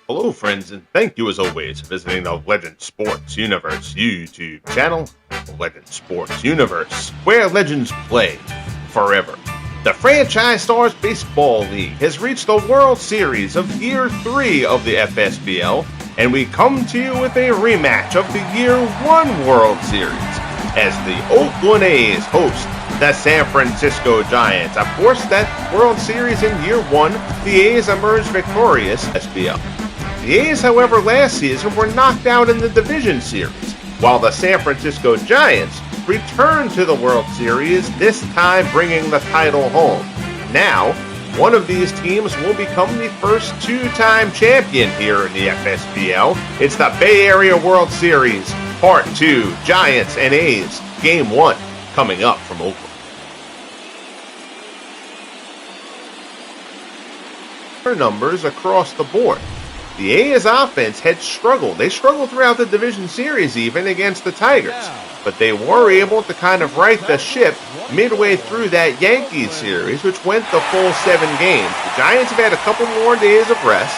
Hello, friends, and thank you as always for visiting the Legend Sports Universe YouTube channel, Legend Sports Universe, where legends play forever. The Franchise Stars Baseball League has reached the World Series of Year 3 of the FSBL, and we come to you with a rematch of the Year 1 World Series, as the Oakland A's host the San Francisco Giants. Of course, that World Series in Year 1, the A's emerged victorious in the SBL. The A's, however, last season were knocked out in the division series, while the San Francisco Giants returned to the World Series, this time bringing the title home. Now, one of these teams will become the first two-time champion here in the FSBL. It's the Bay Area World Series, Part 2, Giants and A's, Game 1, coming up from Oakland. Numbers across the board. The A's offense had struggled. They struggled throughout the division series even against the Tigers. But they were able to kind of right the ship midway through that Yankees series, which went the full 7 games. The Giants have had a couple more days of rest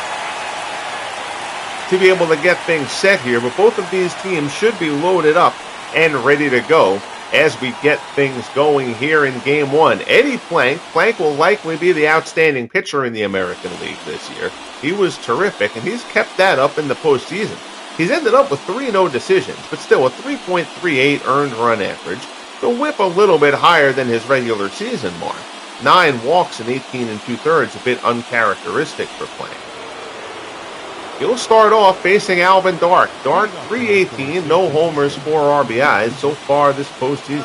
to be able to get things set here, but both of these teams should be loaded up and ready to go as we get things going here in Game 1. Eddie Plank will likely be the outstanding pitcher in the American League this year. He was terrific, and he's kept that up in the postseason. He's ended up with 3 no decisions, but still a 3.38 earned run average. The whip a little bit higher than his regular season mark. 9 walks and 18 2/3, a bit uncharacteristic for Plank. He'll start off facing Alvin Dark. Dark, 318, no homers, 4 RBIs so far this postseason.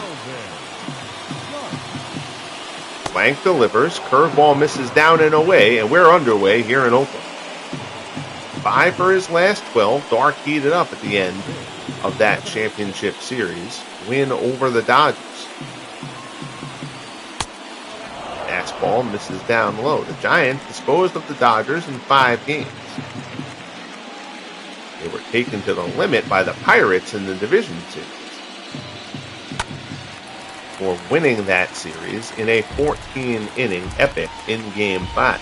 Plank delivers, curveball misses down and away, and we're underway here in Oakland. 5 for his last 12. Dark heated up at the end of that championship series win over the Dodgers. Fastball misses down low. The Giants disposed of the Dodgers in 5 games. They were taken to the limit by the Pirates in the division series for winning that series in a 14-inning epic in Game 5.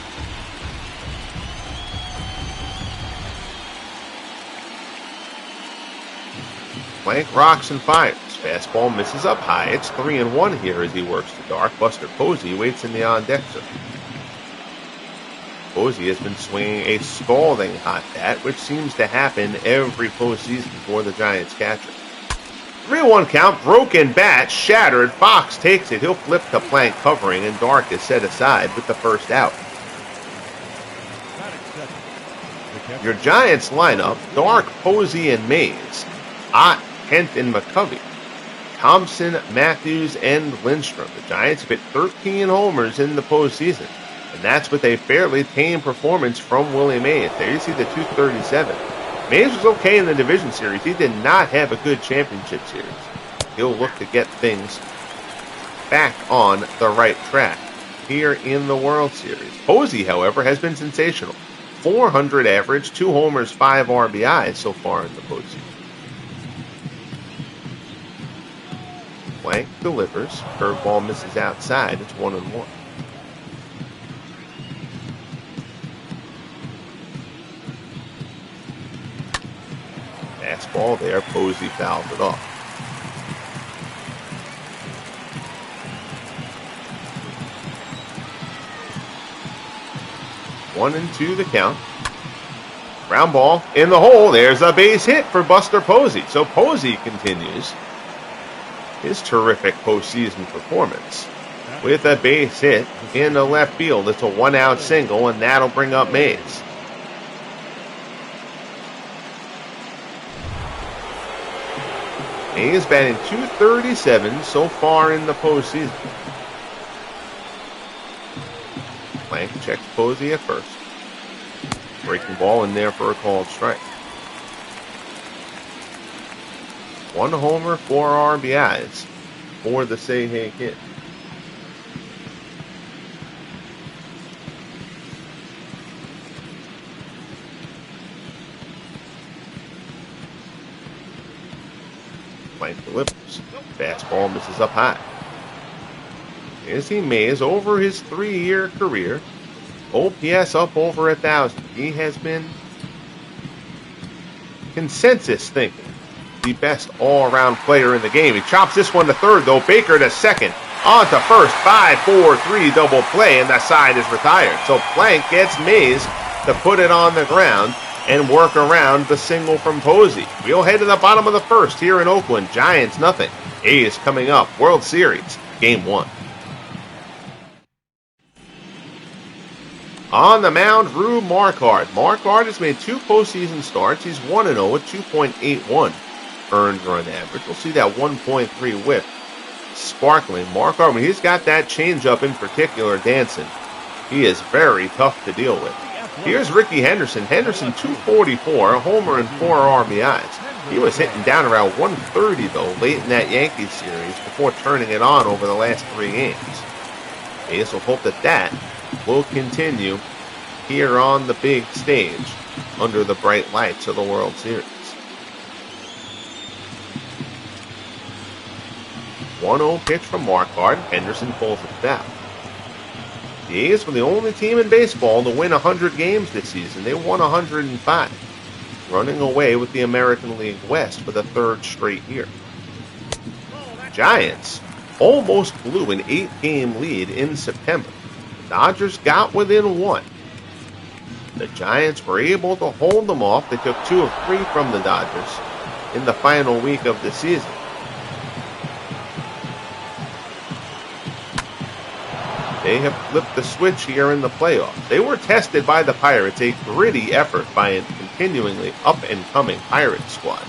Plank rocks and fires. Fastball misses up high. It's 3-1 here as he works to Dark. Buster Posey waits in the on-deck zone. Posey has been swinging a scalding hot bat, which seems to happen every postseason for the Giants catcher. 3-1 count, broken bat, shattered. Fox takes it. He'll flip to Plank covering, and Dark is set aside with the first out. Your Giants lineup: Dark, Posey, and Mays. Ott, Kent, and McCovey. Thompson, Matthews, and Lindstrom. The Giants have hit 13 homers in the postseason. And that's with a fairly tame performance from Willie Mays. There you see the 237. Mays was okay in the division series. He did not have a good championship series. He'll look to get things back on the right track here in the World Series. Posey, however, has been sensational. 400 average, 2 homers, 5 RBIs so far in the postseason. Plank delivers. Curveball misses outside. It's 1-1. Fastball there. Posey fouls it off. One and 2 the count. Ground ball in the hole. There's a base hit for Buster Posey. So Posey continues his terrific postseason performance with a base hit in the left field. It's a 1-out single, and that'll bring up Mays. Mays batting .237 so far in the postseason. Plank checks Posey at first. Breaking ball in there for a called strike. 1 homer, 4 RBIs for the Say Hey Kid. Plank delivers. Fastball misses up high. Izzy Mays, over his 3-year career, OPS up over 1,000. He has been consensus thinking. The best all-around player in the game. He chops this one to third, though. Baker to second. On to first. 5-4-3 double play, and that side is retired. So Plank gets Mays to put it on the ground and work around the single from Posey. We'll head to the bottom of the first here in Oakland. Giants nothing. A's coming up. World Series, Game 1. On the mound, Rube Marquard. Marquard has made 2 postseason starts. He's 1-0 with 2.81 earned run average. We'll see that 1.3 whip sparkling. Marquard, when he's got that changeup in particular dancing, he is very tough to deal with. Here's Ricky Henderson. Henderson 244, a homer and 4 RBIs. He was hitting down around 130 though late in that Yankees series before turning it on over the last 3 games. A's will hope that will continue here on the big stage under the bright lights of the World Series. 1-0 pitch from Marquard. Henderson pulls it down. The A's were the only team in baseball to win 100 games this season. They won 105, running away with the American League West for the 3rd straight year. Giants almost blew an 8-game lead in September. The Dodgers got within 1. The Giants were able to hold them off. They took 2 of 3 from the Dodgers in the final week of the season. They have flipped the switch here in the playoffs. They were tested by the Pirates, a gritty effort by a continually up-and-coming Pirates squad.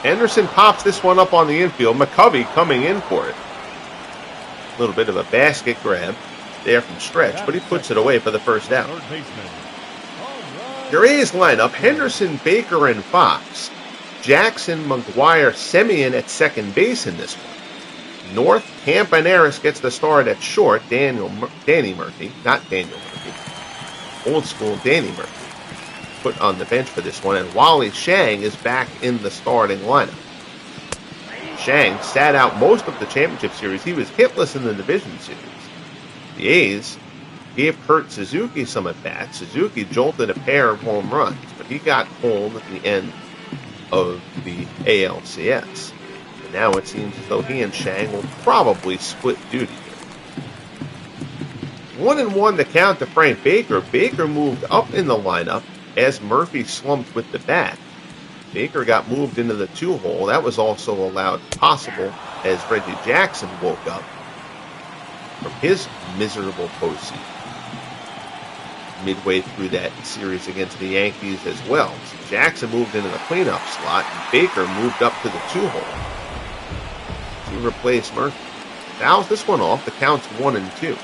Henderson pops this one up on the infield. McCovey coming in for it. A little bit of a basket grab there from Stretch, but he puts it away for the first down. Your A's lineup, Henderson, Baker, and Fox. Jackson, McGuire, Semien at second base in this one. North, Campaneris gets the start at short. Danny Murphy, not Daniel Murphy. Old school Danny Murphy put on the bench for this one. And Wally Shang is back in the starting lineup. Shang sat out most of the championship series. He was hitless in the division series. The A's gave Kurt Suzuki some at-bats. Suzuki jolted a pair of home runs, but he got cold at the end of the ALCS. And now it seems as though he and Shang will probably split duty here. 1-1 the count to Frank Baker. Baker moved up in the lineup as Murphy slumped with the bat. Baker got moved into the 2-hole. That was also allowed possible as Reggie Jackson woke up from his miserable postseason midway through that series against the Yankees as well. So Jackson moved into the cleanup slot, and Baker moved up to the 2-hole to replace Murphy. Fouls this one off. The count's 1-2.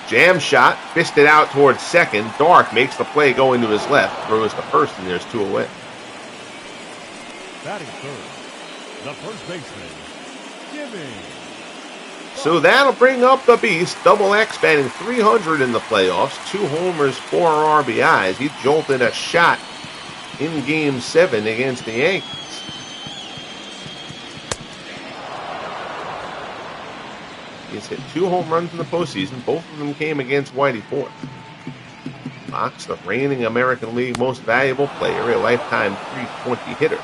Jam shot, fisted out towards second. Dark makes the play go into his left, throws to first, and there's 2 away. Batting third, the first baseman, Jimmy. So that'll bring up the beast. Double X batting 300 in the playoffs. 2 homers, 4 RBIs. He jolted a shot in Game 7 against the Yankees. He's hit 2 home runs in the postseason. Both of them came against Whitey Ford. Fox, the reigning American League most valuable player, a lifetime .320 hitter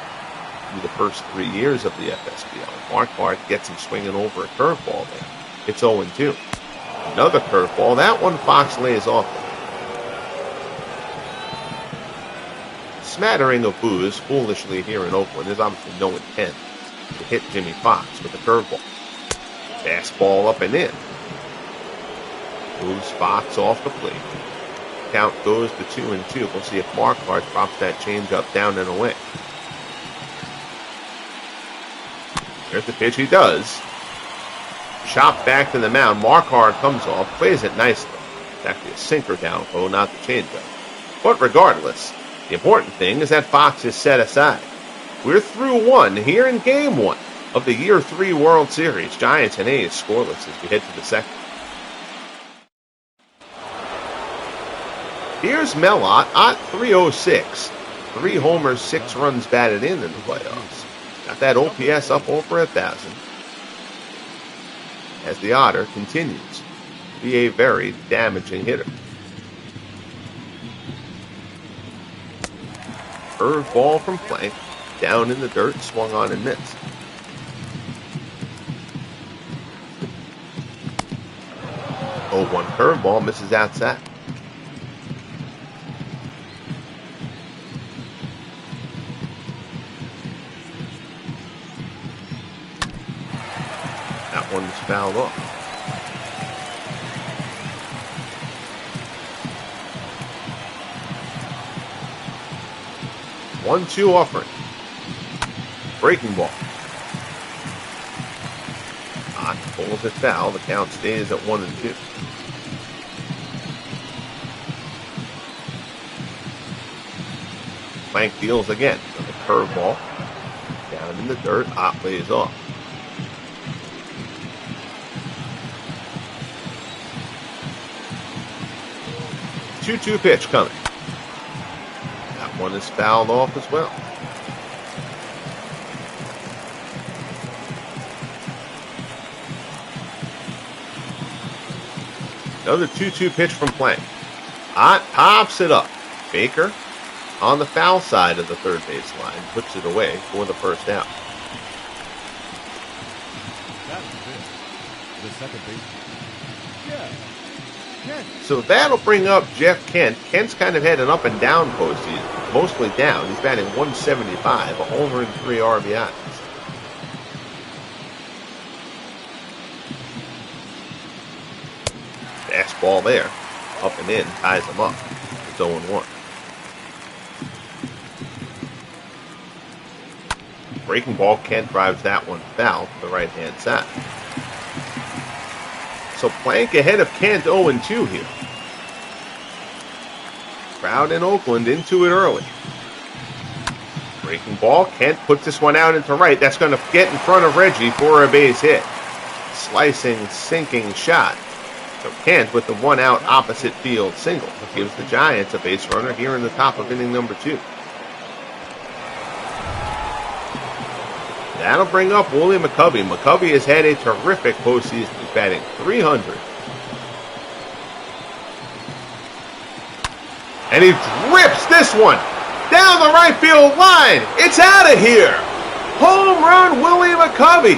through the first 3 years of the FSBL. Marquard gets him swinging over a curveball there. It's 0-2. Another curveball. That one Fox lays off. Smattering of boos foolishly here in Oakland. There's obviously no intent to hit Jimmy Fox with a curveball. Fastball up and in. Moves Fox off the plate. Count goes to 2-2. We'll see if Marquard drops that changeup down and away. There's the pitch. He does. Chopped back to the mound. Marquard comes off, plays it nicely. It's actually a sinker down low, not the changeup. But regardless, the important thing is that Fox is set aside. We're through 1 here in Game 1 of the Year 3 World Series. Giants and A's scoreless as we head to the second. Here's Melott at .306. 3 homers, 6 runs batted in the playoffs. Got that OPS up over 1,000. as the Otter continues to be a very damaging hitter. Curve ball from Plank, down in the dirt, swung on and missed. Oh, 1 curveball misses outside. That one was fouled off. One-two offering. Breaking ball. Ott pulls it foul. The count stays at 1-2. Plank deals again with a curveball. Down in the dirt. Ott lays off. Two-two pitch coming. That one is fouled off as well. Another 2-2 pitch from Plank. Ott pops it up. Baker on the foul side of the third base line puts it away for the first out. That's the second baseman. So that'll bring up Jeff Kent. Kent's kind of had an up and down postseason, mostly down. He's batting 175, a homer and 3 RBIs. Fastball there, up and in, ties him up. It's 0-1. Breaking ball, Kent drives that one foul to the right-hand side. So Plank ahead of Kent 0-2 here. Crowd in Oakland into it early. Breaking ball, Kent puts this one out into right. That's going to get in front of Reggie for a base hit. Slicing, sinking shot. So Kent with the one out opposite field single. It gives the Giants a base runner here in the top of inning number 2. That'll bring up Willie McCovey. McCovey has had a terrific postseason. He's batting .300. And he drips this one down the right field line. It's out of here. Home run, Willie McCovey.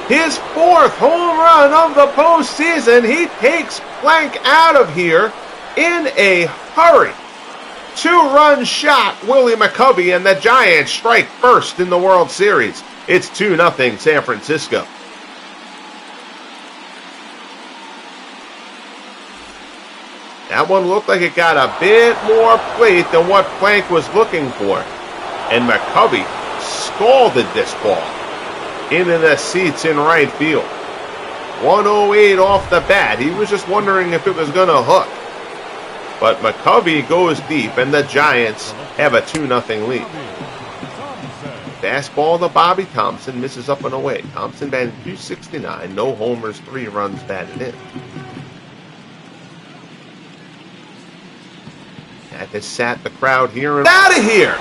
His 4th home run of the postseason. He takes Plank out of here in a hurry. 2-run shot, Willie McCovey, and the Giants strike first in the World Series. It's 2-0 San Francisco. That one looked like it got a bit more plate than what Plank was looking for. And McCovey scalded this ball into the seats in right field. 108 off the bat. He was just wondering if it was going to hook. But McCovey goes deep, and the Giants have a 2-0 lead. Fastball to Bobby Thompson, misses up and away. Thompson batting .269, no homers, 3 runs batted in. That has sat the crowd here. Out of here!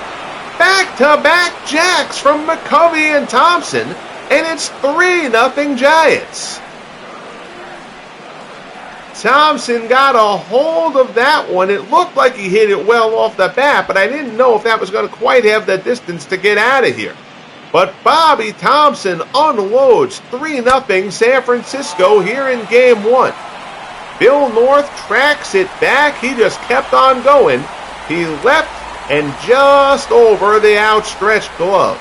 Back-to-back jacks from McCovey and Thompson, and it's 3-0 Giants. Thompson got a hold of that one. It looked like he hit it well off the bat, but I didn't know if that was going to quite have the distance to get out of here. But Bobby Thompson unloads 3-0 San Francisco here in Game 1. Bill North tracks it back. He just kept on going. He leapt and just over the outstretched glove.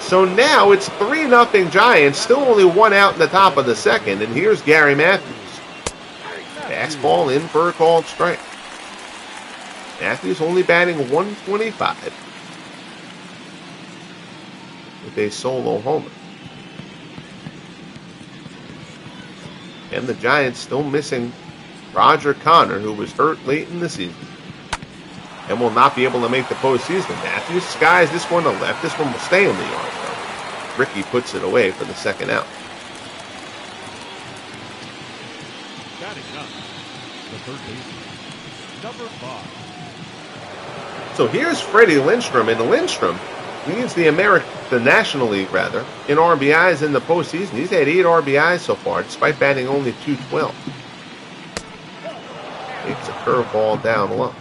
So now it's 3-0 Giants, still only 1 out in the top of the second, and here's Gary Matthews. Fastball in for a called strike. Matthews only batting .125 with a solo homer. And the Giants still missing Roger Connor, who was hurt late in the season and will not be able to make the postseason. Matthews skies this one to left. This one will stay in the yard, though. Ricky puts it away for the second out. Batting up, the third baseman, number 5. So here's Freddie Lindstrom, and Lindstrom Leads the National League rather, in RBIs in the postseason. He's had 8 RBIs so far, despite batting only .212. Takes a curveball down low.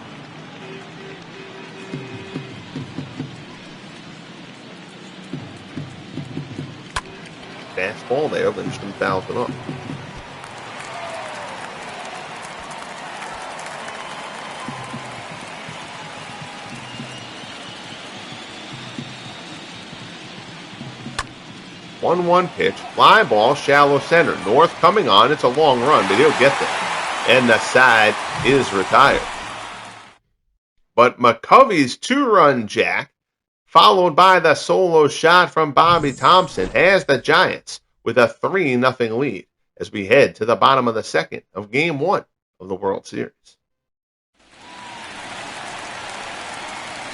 Fastball there, Lindstrom fouls it off. One pitch, fly ball, shallow center. North coming on. It's a long run, but he'll get there. And the side is retired. But McCovey's 2-run jack, followed by the solo shot from Bobby Thompson, has the Giants with a 3-0 lead as we head to the bottom of the second of Game 1 of the World Series.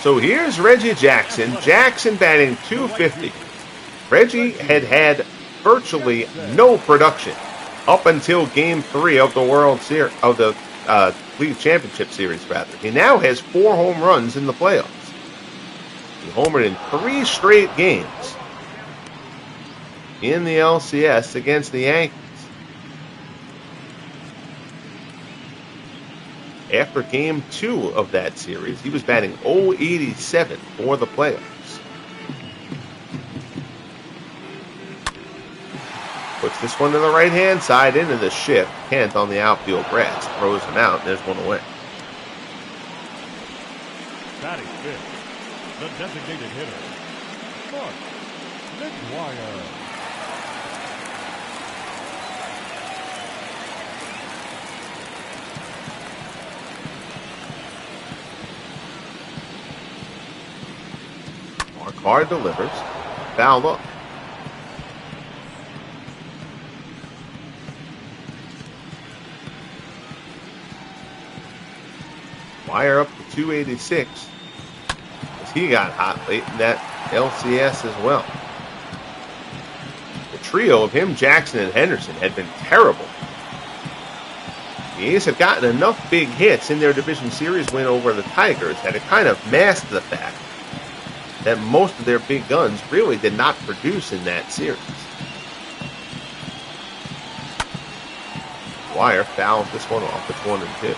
So here's Reggie Jackson. Jackson batting .250. Reggie had virtually no production up until Game 3 of the World Series, of the League Championship Series, rather. He now has 4 home runs in the playoffs. He homered in 3 straight games in the LCS against the Yankees. After Game 2 of that series, he was batting .087 for the playoffs. Puts this one to the right-hand side into the shift. Kent on the outfield grass throws him out, and there's one away. Batting fifth, the designated hitter, Mark McGuire. Marquard delivers, fouled up. Wire up to 286 as he got hot late in that LCS as well. The trio of him, Jackson, and Henderson had been terrible. The A's have gotten enough big hits in their division series win over the Tigers that it kind of masked the fact that most of their big guns really did not produce in that series. Wire fouls this one off. It's 1-2.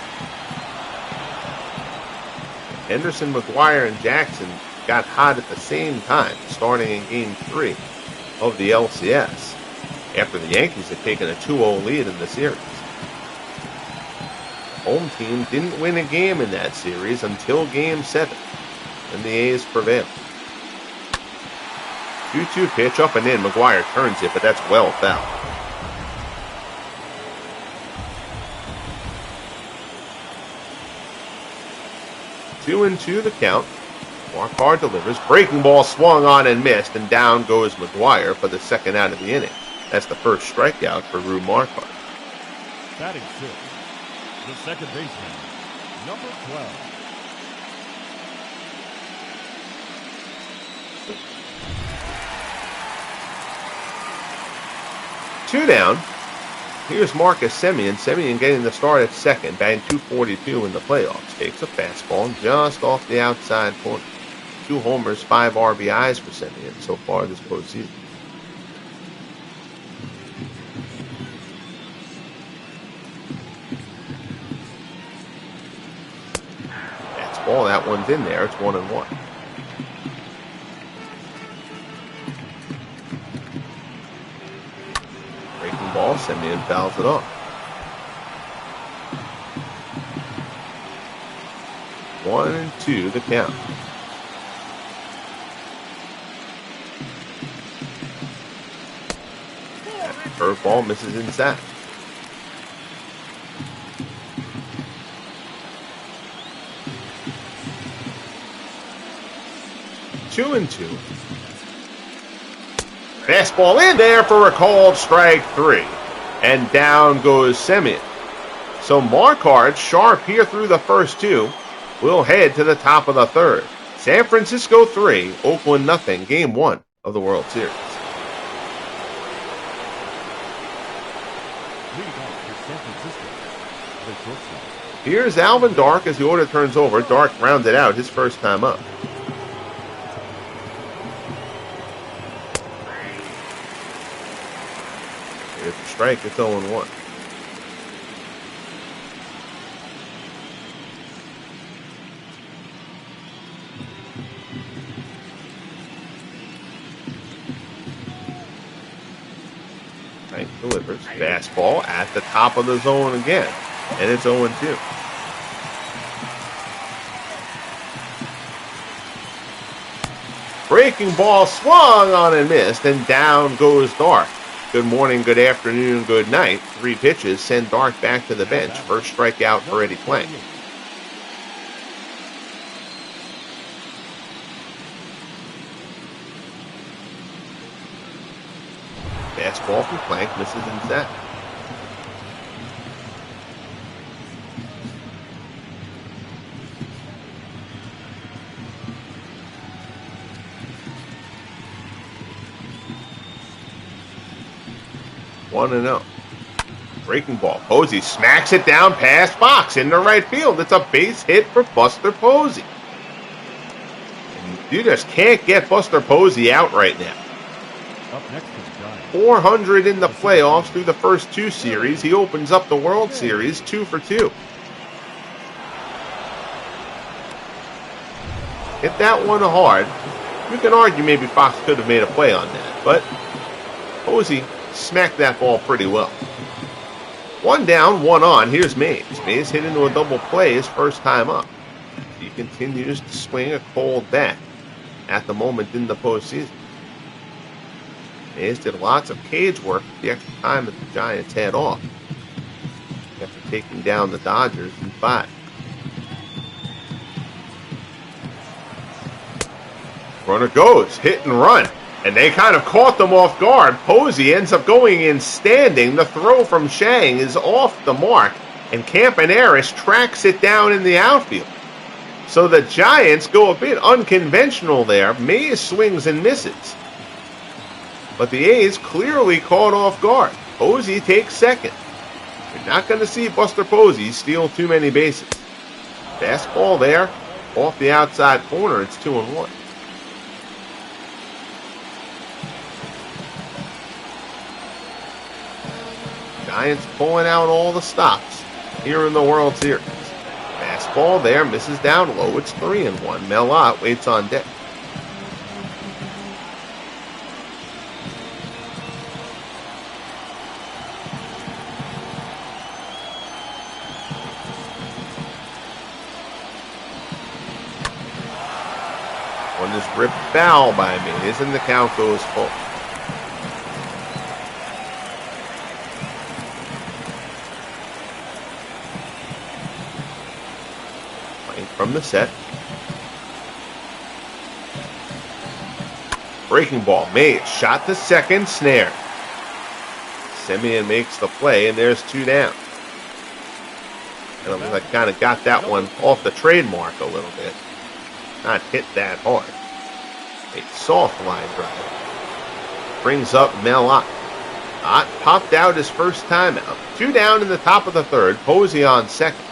Henderson, McGuire, and Jackson got hot at the same time, starting in Game 3 of the LCS, after the Yankees had taken a 2-0 lead in the series. The home team didn't win a game in that series until Game 7, and the A's prevailed. 2-2 pitch up and in. McGuire turns it, but that's well fouled. Two and two the count. Marquard delivers. Breaking ball swung on and missed, and down goes McGuire for the second out of the inning. That's the first strikeout for Rube Marquard. Batting fifth, the second baseman, number 12. Two down. Here's Marcus Semien. Semien getting the start at second, batting .242 in the playoffs. Takes a fastball just off the outside corner. 2 homers, 5 RBIs for Semien so far this postseason. That's ball. That one's in there. It's 1-1. Ball, Semien fouls it off. 1-2 the count. That curveball misses inside. Two and two. Fastball in there for a called strike 3. And down goes Semien. So Marquard, sharp here through the first 2, will head to the top of the third. San Francisco 3, Oakland nothing. Game 1 of the World Series. Here's Alvin Dark as the order turns over. Dark rounded out his first time up. strike. It's 0-1. Right, delivers. Fastball at the top of the zone again. And it's 0-2. Breaking ball swung on and missed, and down goes Dark. Good morning, good afternoon, good night. 3 pitches send Dark back to the bench. First strikeout for Eddie Plank. Fastball from Plank misses inside. One and 0. Breaking ball. Posey smacks it down past Fox into right field. It's a base hit for Buster Posey. And you just can't get Buster Posey out right now. Up next is Giants. 400 in the playoffs through the first 2 series. He opens up the World Series 2 for 2. Hit that one hard. You can argue maybe Fox could have made a play on that, but Posey smacked that ball pretty well. 1 down, 1 on. Here's Mays. Mays hit into a double play his first time up. He continues to swing a cold bat at the moment in the postseason. Mays did lots of cage work the extra time that the Giants had off after taking down the Dodgers in 5. Runner goes, hit and run. And they kind of caught them off guard. Posey ends up going in standing. The throw from Shang is off the mark. And Campaneris tracks it down in the outfield. So the Giants go a bit unconventional there. Mays swings and misses. But the A's clearly caught off guard. Posey takes second. You're not going to see Buster Posey steal too many bases. Fastball there. Off the outside corner. It's 2-1. Giants pulling out all the stops here in the World Series. Fastball there, misses down low. It's 3-1. Mel Ott waits on deck. One is ripped foul by Mays, and the count goes full. From the set. Breaking ball. Mays shot to second. Snare. Semien makes the play, and there's 2 down. And I kind of got that one off the trademark a little bit. Not hit that hard. A soft line drive. Brings up Mel Ott. Ott popped out his first time out. 2 down in the top of the 3rd. Posey on second.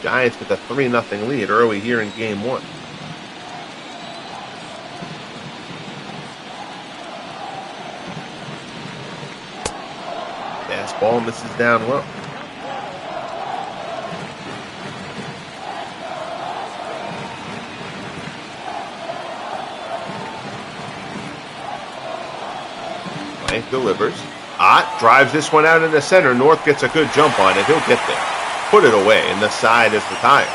Giants with a 3-0 lead early here in Game 1. Fastball misses down low. Blank delivers. Ott drives this one out in the center. North gets a good jump on it. He'll get there. Put it away, and the side is retired.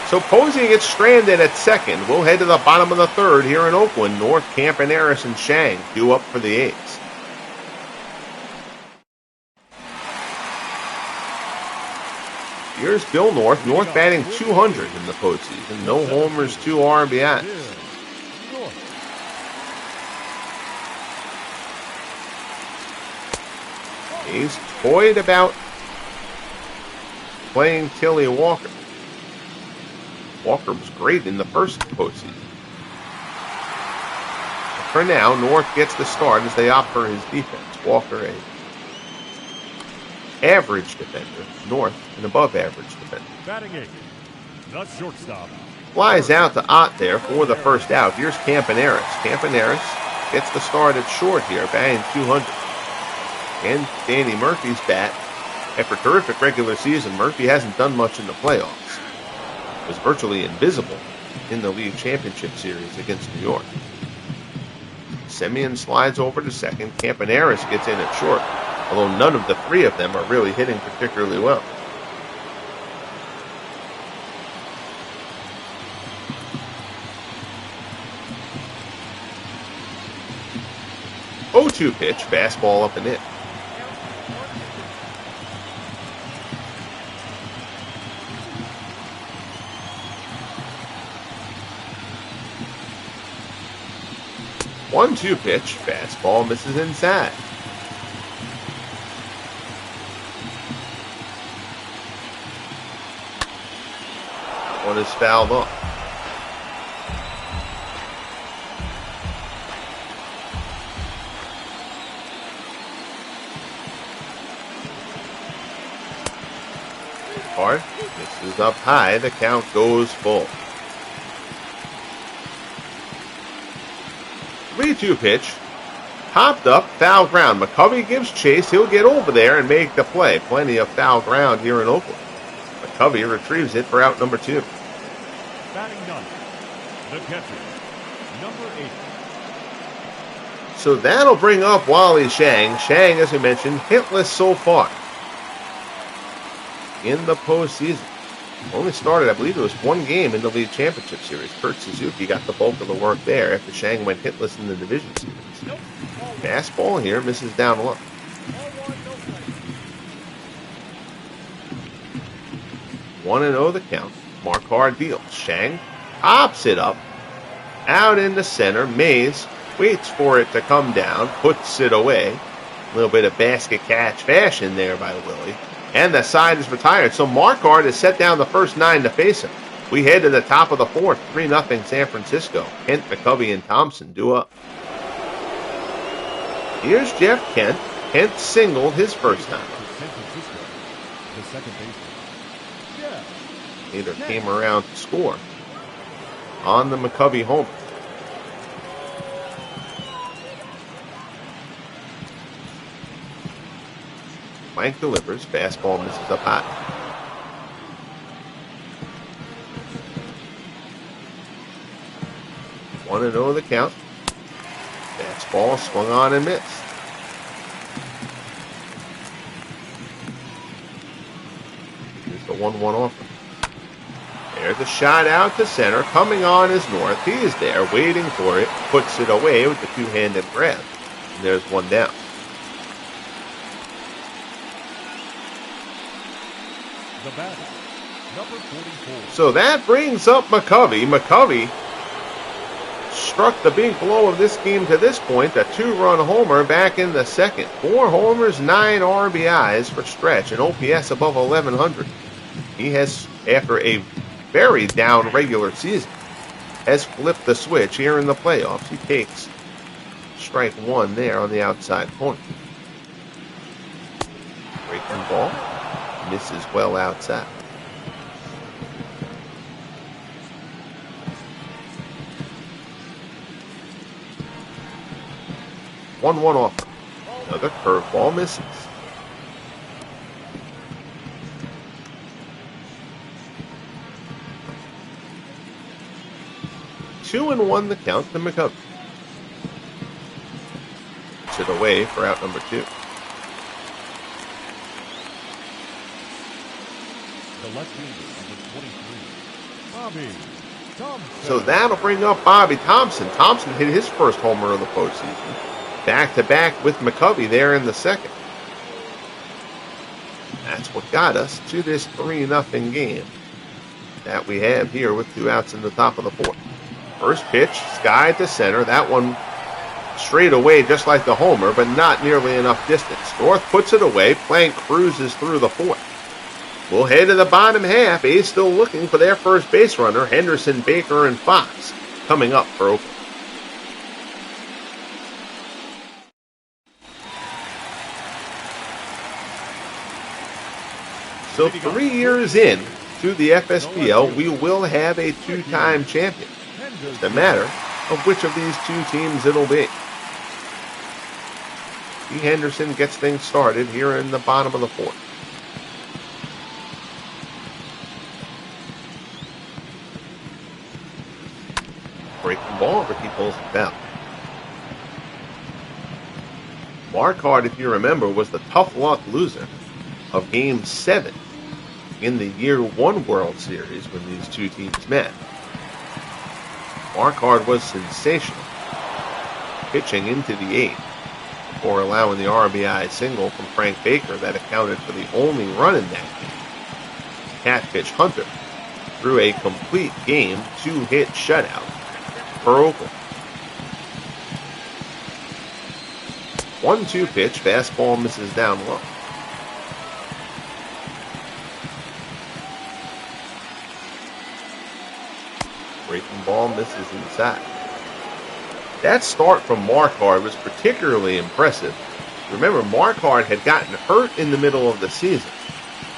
So Posey gets stranded at second. We'll head to the bottom of the 3rd here in Oakland. North, Campaneris, and Shang due up for the A's. Here's Bill North. North batting 200 in the postseason. No homers, 2 RBIs. A's toyed about playing Tilly Walker. Walker was great in the first postseason. For now, North gets the start as they opt for his defense. Walker, a average defender. North, an above average defender. Batting 8, the shortstop. Flies out to Ott there for the first out. Here's Campaneris. Campaneris gets the start at short here, batting 200. and Danny Murphy's bat. After a terrific regular season, Murphy hasn't done much in the playoffs. He was virtually invisible in the league championship series against New York. Semien slides over to second. Campaneris gets in at short, although none of the three of them are really hitting particularly well. 0-2 pitch, fastball up and in. One-two pitch, fastball misses inside. That one is fouled off. Hard, misses up high, the count goes full. 3-2 pitch, popped up, foul ground. McCovey gives chase, he'll get over there and make the play. Plenty of foul ground here in Oakland. McCovey retrieves it for out number 2. Batting ninth, the catcher, number 8. So that'll bring up Wally Shang. Shang, as we mentioned, hitless so far in the postseason. Only started, I believe it was one game in the league championship series. Kurt Suzuki got the bulk of the work there after Shang went hitless in the division series. Fastball here, misses down low. 1-0 the count. Marquard deals. Shang pops it up. Out in the center. Mays waits for it to come down. Puts it away. A little bit of basket catch fashion there by Willie. And the side is retired. So Marquard has set down the first 9 to face him. We head to the top of the 4th. 3-0 San Francisco. Kent, McCovey, and Thompson do up. Here's Jeff Kent. Kent singled his first time. The second baseman. Neither came around to score on the McCovey homer. Plank delivers. Fastball misses up high. One and 0 the count. Fastball swung on and missed. Here's the 1-1 offer. There's a shot out to center. Coming on is North. He is there waiting for it. Puts it away with the two-handed grab. And there's one down. The batter, number 44. So that brings up McCovey. McCovey struck the big blow of this game to this point, a 2-run homer back in the second. 4 homers, 9 RBIs for Stretch, an OPS above 1100. He has, after a very down regular season, has flipped the switch here in the playoffs. He takes strike 1 there on the outside corner. Breaking ball. Misses well outside. One offer. Another curveball misses. Two and 1 the count to McCovey. Puts it away for out number 2. The left-hander, number 23, Bobby Thompson. So that'll bring up Bobby Thompson. Thompson hit his first homer of the postseason. Back-to-back with McCovey there in the second. That's what got us to this 3-0 game that we have here with 2 outs in the top of the 4th. First pitch, sky to center. That one straight away just like the homer, but not nearly enough distance. North puts it away. Plank cruises through the 4th. We'll head to the bottom half. A's still looking for their first base runner. Henderson, Baker, and Fox coming up for Oakland. So 3 years in to the FSPL, we will have a 2-time champion. It's a matter of which of these 2 teams it'll be. E. Henderson gets things started here in the bottom of the fourth. Breaking ball, Ricky pulls it down. Marquard, if you remember, was the tough luck loser of Game 7 in the Year 1 World Series when these two teams met. Marquard was sensational, pitching into the eighth before allowing the RBI single from Frank Baker that accounted for the only run in that game. Catfish Hunter threw a complete game 2-hit shutout for Oakland. 1-2 pitch, fastball misses down low. Breaking ball misses inside. That start from Marquard was particularly impressive. Remember, Marquard had gotten hurt in the middle of the season.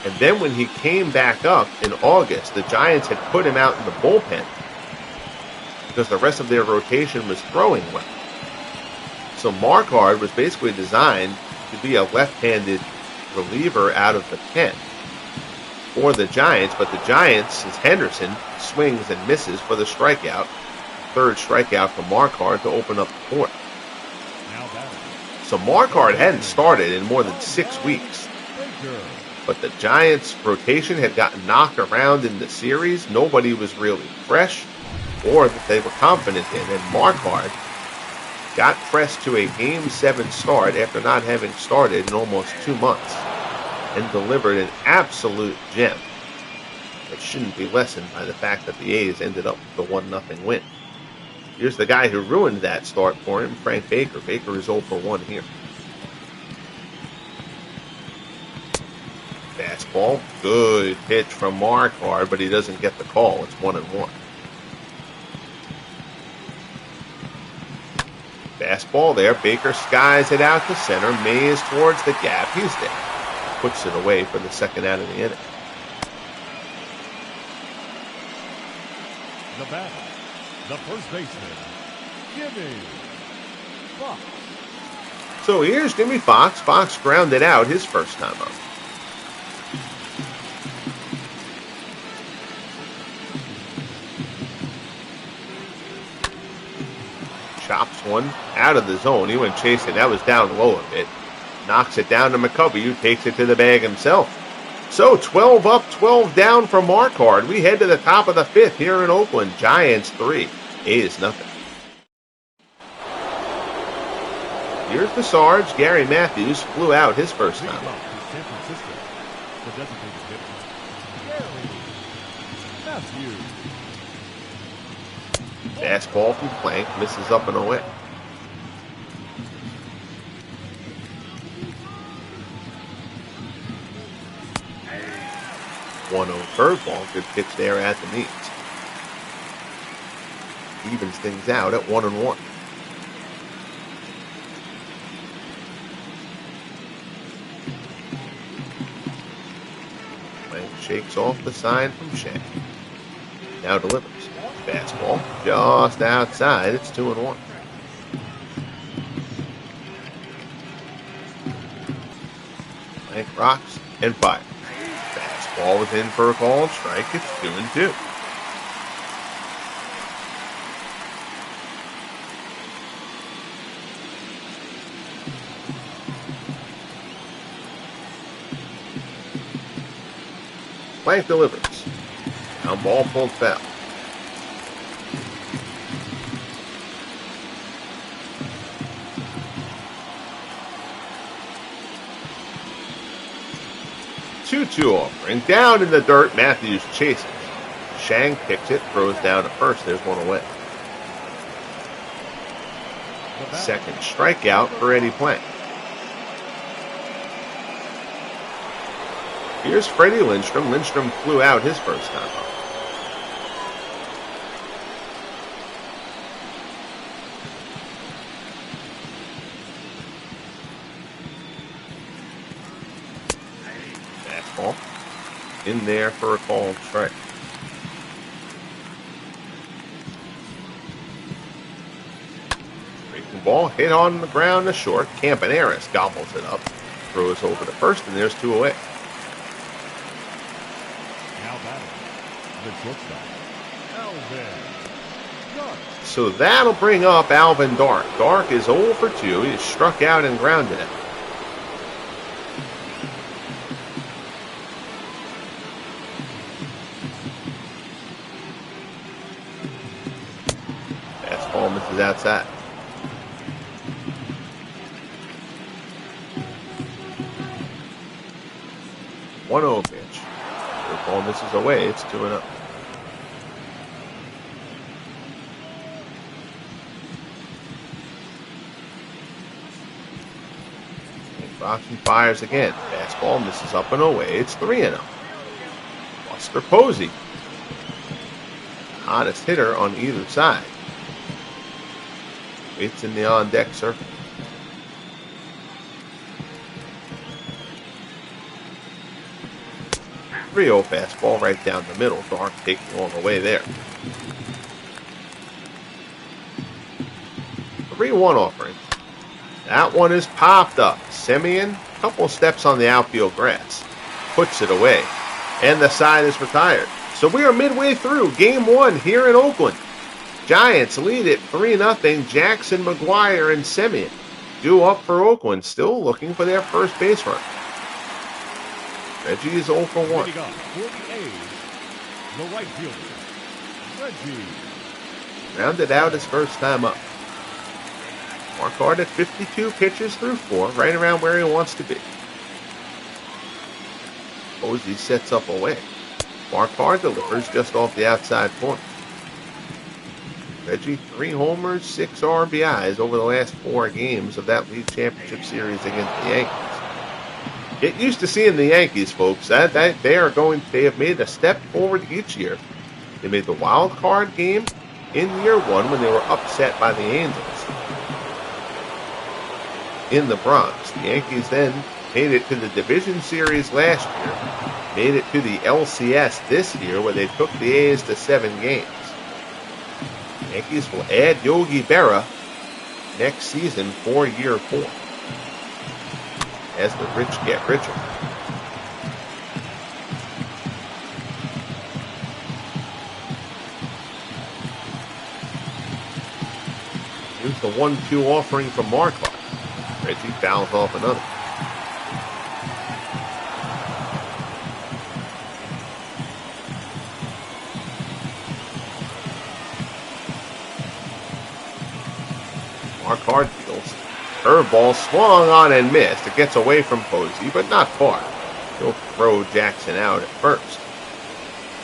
And then when he came back up in August, the Giants had put him out in the bullpen because the rest of their rotation was throwing well. So Marquard was basically designed to be a left-handed reliever out of the pen for the Giants, but the Giants, as Henderson swings and misses for the strikeout, third strikeout for Marquard to open up the fourth. So Marquard hadn't started in more than 6 weeks. But the Giants' rotation had gotten knocked around in the series. Nobody was really fresh or that they were confident in. And Marquard got pressed to a Game 7 start after not having started in almost 2 months and delivered an absolute gem that shouldn't be lessened by the fact that the A's ended up with the 1-0 win. Here's the guy who ruined that start for him, Frank Baker. Baker is 0 for 1 here. Fastball, good pitch from Marquard, but he doesn't get the call. It's 1-1. Fastball there. Baker skies it out to center. Mays towards the gap. He's there. Puts it away for the second out of the inning. The batter, the first baseman, Jimmy Fox. So here's Jimmy Fox. Fox grounded out his first time up. Chops one out of the zone. He went chasing. That was down low a bit. Knocks it down to McCovey, who takes it to the bag himself. So 12 up, 12 down for Marquard. We head to the top of the fifth here in Oakland. Giants 3, A's nothing. Here's the Sarge. Gary Matthews flew out his first time up. Fastball from Plank, misses up and away. One 0 curveball, good pitch there at the knees. Evens things out at 1-1. Plank shakes off the sign from Shea. Now delivers. Fastball just outside. It's 2-1. Plank rocks and fires. Fastball is in for a called strike. It's 2-2. Plank delivers. Now ball pulled foul. Offering. Down in the dirt, Matthews chases. Shang picks it, throws down to first. There's one away. Second strikeout for Eddie Plank. Here's Freddie Lindstrom. Lindstrom flew out his first time up. In there for a called strike. Breaking Fastball hit on the ground to short. Campaneris gobbles it up. Throws over to first, and there's 2 away. Now batting, the shortstop, Alvin Dark. So that'll bring up Alvin Dark. Dark is 0 for 2. He's struck out and grounded out. Fastball misses outside. 1-0 pitch. The ball misses away. It's 2-0. Rocky fires again. Fastball misses up and away. It's 3-0. Buster Posey, hottest hitter on either side, waits in the on-deck circle. .30 fastball right down the middle. Dark taking all the way there. 3-1 offering. That one is popped up. Semien, couple steps on the outfield grass, puts it away, and the side is retired. So we are midway through Game 1 here in Oakland. Giants lead it 3-0. Jackson, McGuire, and Semien due up for Oakland, still looking for their first base run. Reggie is 0 for 1. For the A's, the right fielder, Reggie. Rounded out his first time up. Marquard at 52 pitches through 4, right around where he wants to be. Posey sets up away. Marquard delivers just off the outside corner. Reggie, 3 homers, 6 RBIs over the last 4 games of that league championship series against the Yankees. Get used to seeing the Yankees, folks. They have made a step forward each year. They made the wild card game in year 1 when they were upset by the Angels in the Bronx. The Yankees then made it to the division series last year, made it to the LCS this year where they took the A's to 7 games. The Yankees will add Yogi Berra next season for year 4 as the rich get richer. Here's the 1-2 offering from Marquard. Reggie fouls off another. Marquard fields. Curveball swung on and missed. It gets away from Posey, but not far. He'll throw Jackson out at first.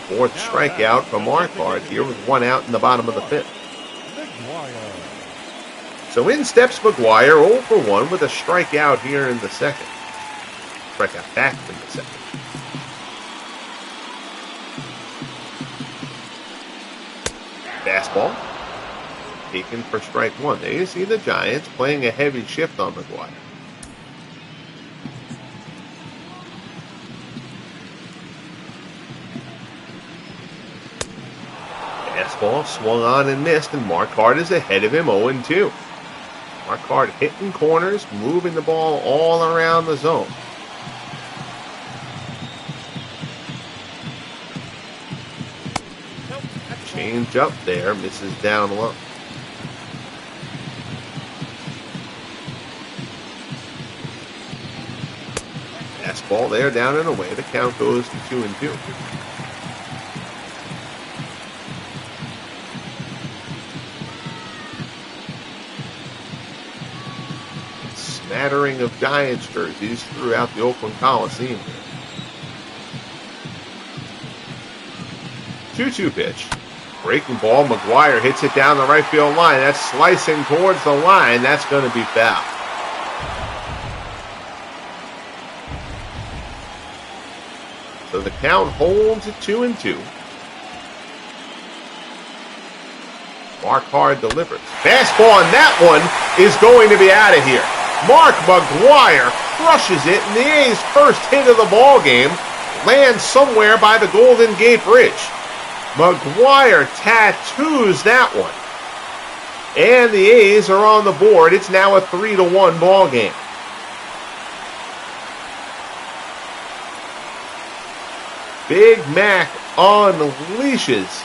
4th strikeout for Marquard here with 1 out in the bottom of the 5th. So in steps McGuire, 0 for 1 with a strikeout here in the 2nd. Strikeout back in the 2nd. Fastball taken for strike 1. There you see the Giants playing a heavy shift on McGuire. Fastball swung on and missed, and Marquard is ahead of him 0-2. Marquard hitting corners, moving the ball all around the zone. Change up there, misses down low. Fastball there, down and away. The count goes to 2-2. Smattering of Giants jerseys throughout the Oakland Coliseum. 2-2 pitch. Breaking ball. McGuire hits it down the right field line. That's slicing towards the line. That's going to be foul. So the count holds at 2-2. Marquard delivers. Fastball, and that one is going to be out of here. Mark McGuire crushes it, and the A's first hit of the ball game lands somewhere by the Golden Gate Bridge. McGuire tattoos that one. And the A's are on the board. It's now a 3-1 ball game. Big Mac unleashes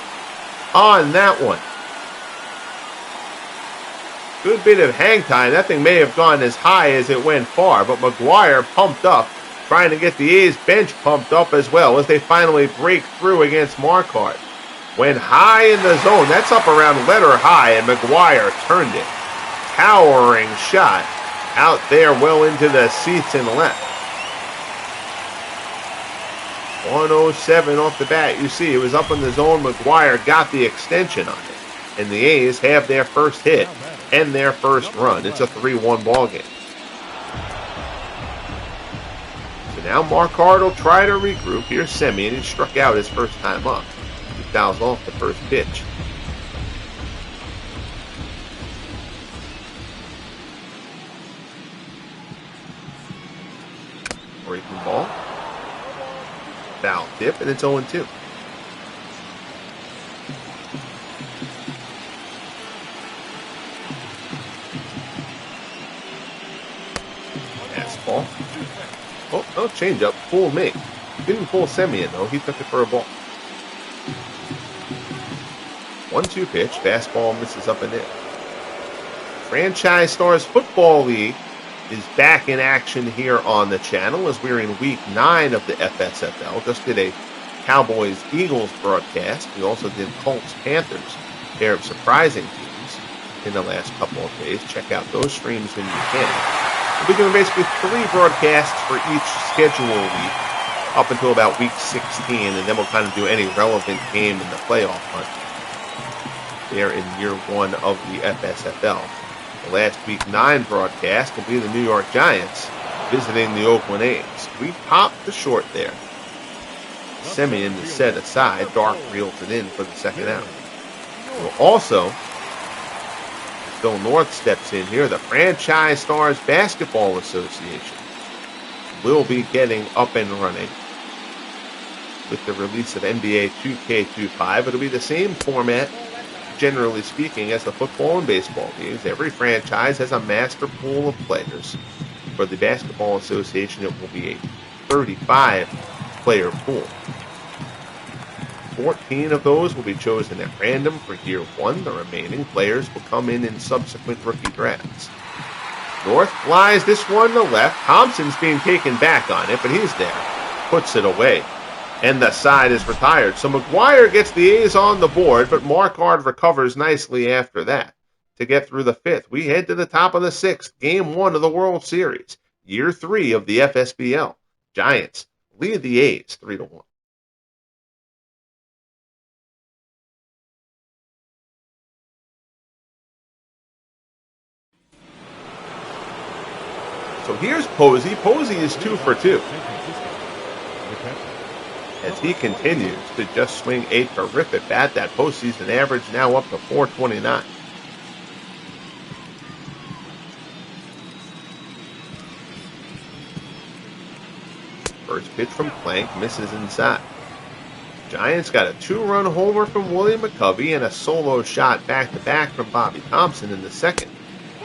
on that one. Good bit of hang time. That thing may have gone as high as it went far, but Marquard pumped up, trying to get the A's bench pumped up as well as they finally break through against Marquard. Went high in the zone. That's up around letter high, and Marquard turned it. Towering shot out there well into the seats and left. 107 off the bat. You see, it was up in the zone. Marquard got the extension on it. And the A's have their first hit and their first run. It's a 3-1 ball game. So now Marquard will try to regroup. Here's Semien. He struck out his first time up. He fouls off the first pitch. Breaking ball. Foul tip, and it's 0-2. Fastball. Oh, no, changeup. Fooled me. Didn't fool Semien, though. He took it for a ball. 1-2 pitch. Fastball misses up and in. Franchise Stars Football League is back in action here on the channel as we're in week 9 of the FSFL. Just did a Cowboys-Eagles broadcast. We also did Colts-Panthers, a pair of surprising teams in the last couple of days. Check out those streams when you can. We'll be doing basically 3 broadcasts for each schedule week up until about week 16, and then we'll kind of do any relevant game in the playoff hunt there in year 1 of the FSFL. The last week 9 broadcast will be the New York Giants visiting the Oakland A's. We popped the short there. Semien is set aside. Dark reels it in for the second out. We'll also, Phil North steps in here. The Franchise Stars Basketball Association will be getting up and running with the release of NBA 2K25. It'll be the same format, generally speaking, as the football and baseball games. Every franchise has a master pool of players. For the Basketball Association, it will be a 35-player pool. 14 of those will be chosen at random for year 1. The remaining players will come in subsequent rookie drafts. North flies this one to left. Thompson's being taken back on it, but he's there. Puts it away. And the side is retired. So Marquard gets the A's on the board, but Marquard recovers nicely after that. To get through the 5th, we head to the top of the 6th, Game 1 of the World Series, Year 3 of the FSBL. Giants lead the A's 3-1. So here's Posey. Posey is 2 for 2. As he continues to just swing a terrific bat. That postseason average now up to 429. First pitch from Plank misses inside. Giants got a 2-run homer from William McCovey and a solo shot back-to-back from Bobby Thompson in the second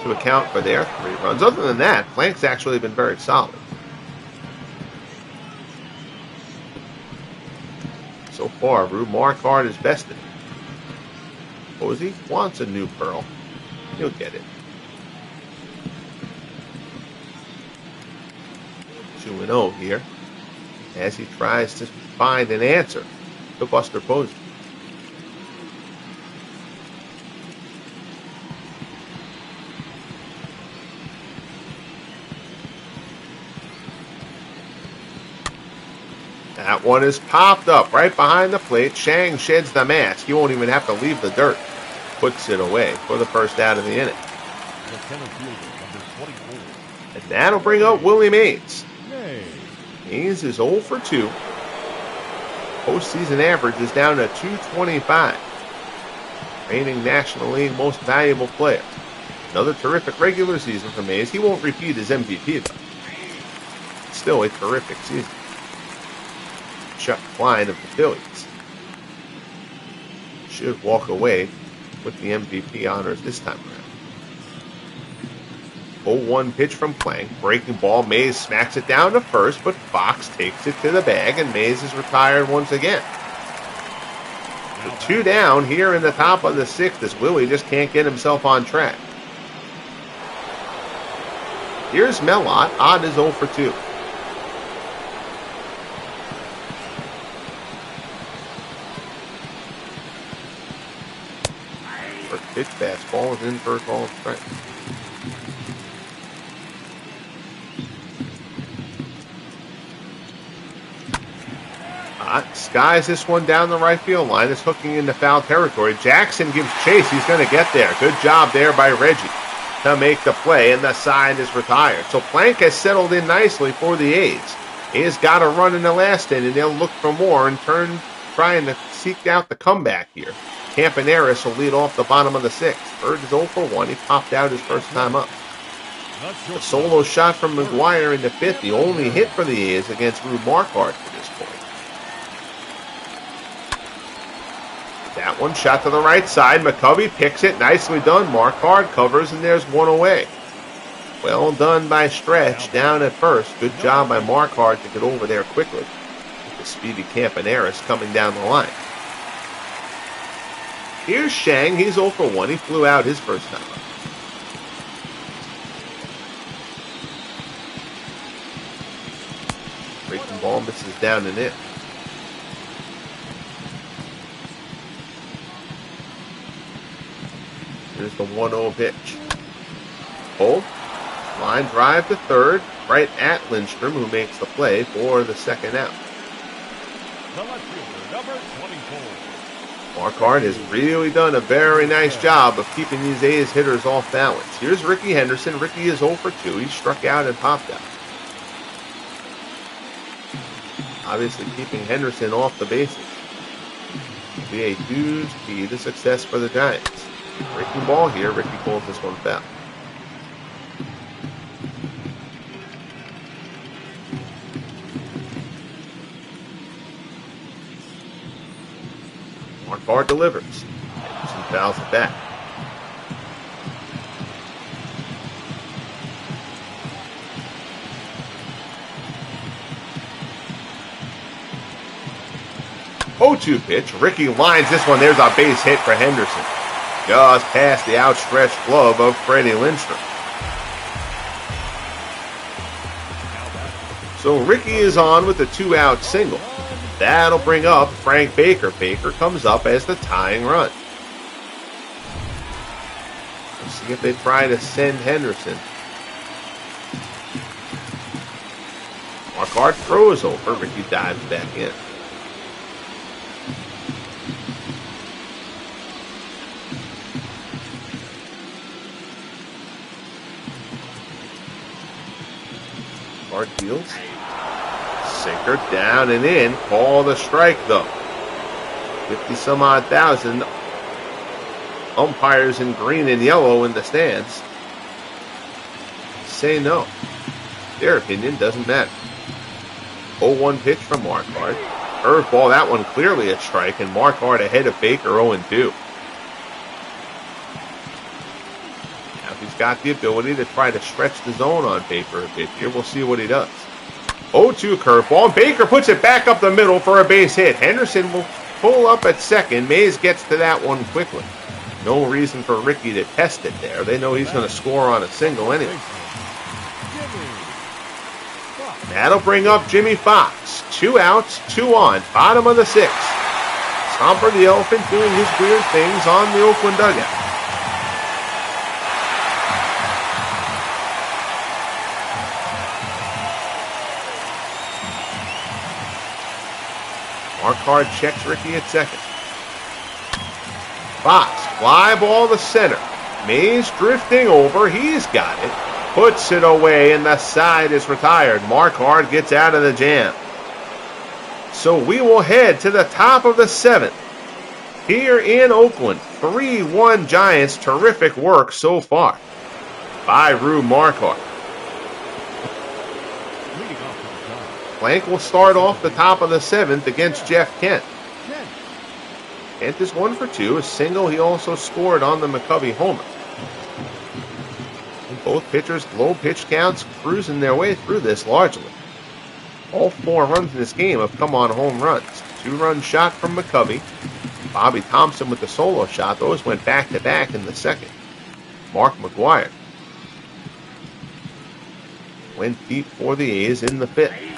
to account for their 3 runs. Other than that, Plank's actually been very solid. So far, Rube Marquard is bested. Posey wants a new pearl. He'll get it. 2-0 here as he tries to find an answer to Buster Posey. That one is popped up right behind the plate. Shang sheds the mask. He won't even have to leave the dirt. Puts it away for the first out of the inning. And that'll bring up Willie Mays. Mays is 0 for 2. Postseason average is down to 225. Reigning National League Most Valuable Player. Another terrific regular season for Mays. He won't repeat his MVP, though. Still a terrific season. Chuck Klein of the Phillies should walk away with the MVP honors this time around. 0-1 pitch from Plank. Breaking ball. Mays smacks it down to first, but Fox takes it to the bag, and Mays is retired once again. The 2 down here in the top of the 6th as Willie just can't get himself on track. Here's Melott. Odd is 0 for 2. First pitch, fastball is in for a call of strike. Skies this one down the right field line. It's hooking into foul territory. Jackson gives chase. He's going to get there. Good job there by Reggie to make the play, and the side is retired. So Plank has settled in nicely for the A's. A's got a run in the last inning. They'll look for more and trying to seek out the comeback here. Campaneris will lead off the bottom of the 6th. Bird is 0 for 1. He popped out his first time up. A solo shot from McGuire in the 5th. The only hit for the A's against Rube Marquard to this point. That one shot to the right side. McCovey picks it. Nicely done. Marquard covers, and there's one away. Well done by Stretch down at first. Good job by Marquard to get over there quickly. With the speedy Campaneris coming down the line. Here's Shang. He's 0 for 1. He flew out his first time up. Breaking ball misses down and in. Here's the 1-0 pitch. Hold. Line drive to third, right at Lindstrom, who makes the play for the second out. The left fielder, number 24. Marquard has really done a very nice job of keeping these A's hitters off balance. Here's Ricky Henderson. Ricky is 0 for 2. He struck out and popped out. Obviously keeping Henderson off the bases will be a huge key to success for the Giants. Breaking ball here. Ricky pulls this one foul. Marquard delivers. Henderson fouls it back. Oh, 0-2 pitch. Ricky lines this one. There's a base hit for Henderson. Just past the outstretched glove of Freddie Lindstrom. So Ricky is on with a 2-out single. That'll bring up Frank Baker. Baker comes up as the tying run. Let's see if they try to send Henderson. Marquard throws over. Ricky dives back in. Marquard deals. Sinker down and in. Call the strike, though. 50-some-odd thousand. Umpires in green and yellow in the stands say no. Their opinion doesn't matter. 0-1 pitch from Marquard. Curveball, that one clearly a strike, and Marquard ahead of Baker 0-2. Now he's got the ability to try to stretch the zone on Baker a bit here. We'll see what he does. 0-2 curveball, and Baker puts it back up the middle for a base hit. Henderson will pull up at second. Mays gets to that one quickly. No reason for Ricky to test it there. They know he's going to score on a single anyway. That'll bring up Jimmy Fox. 2 outs, 2 on. Bottom of the 6th. Stomper the Elephant doing his weird things on the Oakland dugout. Marquard checks Ricky at second. Fox, fly ball to center. Mays drifting over. He's got it. Puts it away, and the side is retired. Marquard gets out of the jam. So we will head to the top of the 7th. Here in Oakland, 3-1 Giants. Terrific work so far by Rube Marquard. Plank will start off the top of the 7th against Jeff Kent. Kent is 1 for 2. A single. He also scored on the McCovey homer. And both pitchers, low pitch counts, cruising their way through this largely. All 4 runs in this game have come on home runs. 2-run shot from McCovey. Bobby Thompson with the solo shot. Those went back-to-back in the second. Mark McGuire went deep for the A's in the 5th.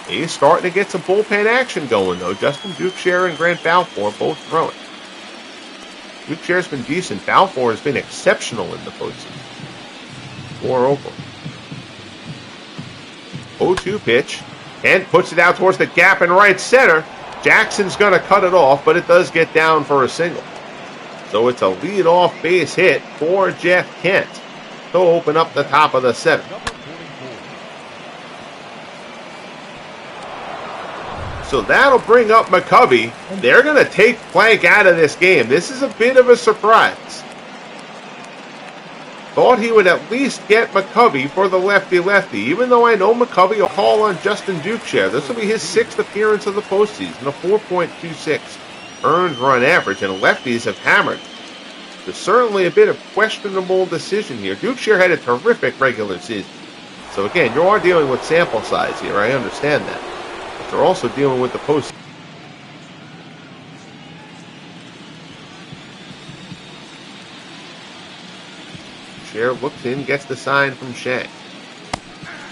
A's starting to get some bullpen action going, though. Justin Dukeshire and Grant Balfour both throwing. Dukeshire's been decent. Balfour has been exceptional in the postseason for Oakland. 0-2 pitch. Kent puts it out towards the gap in right center. Jackson's going to cut it off, but it does get down for a single. So it's a lead-off base hit for Jeff Kent to open up the top of the 7th. So that'll bring up McCovey. They're going to take Plank out of this game. This is a bit of a surprise. Thought he would at least get McCovey for the lefty-lefty, even though I know McCovey will call on Justin Dukeshire. This will be his 6th appearance of the postseason, a 4.26 earned run average, and lefties have hammered. There's certainly a bit of questionable decision here. Dukeshire had a terrific regular season. So again, you are dealing with sample size here. I understand that. But you're also dealing with the postseason. Dukeshire looks in, gets the sign from Shank.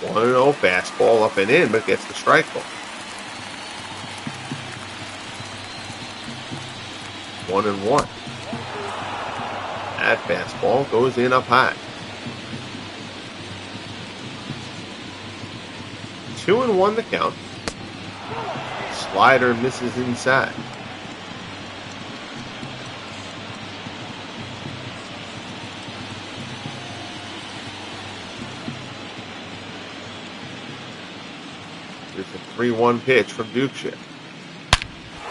1-0 fastball up and in, but gets the strike ball. 1-1. That fastball goes in up high. 2-1 the count. Slider misses inside. Here's a 3-1 pitch from Dukeshire.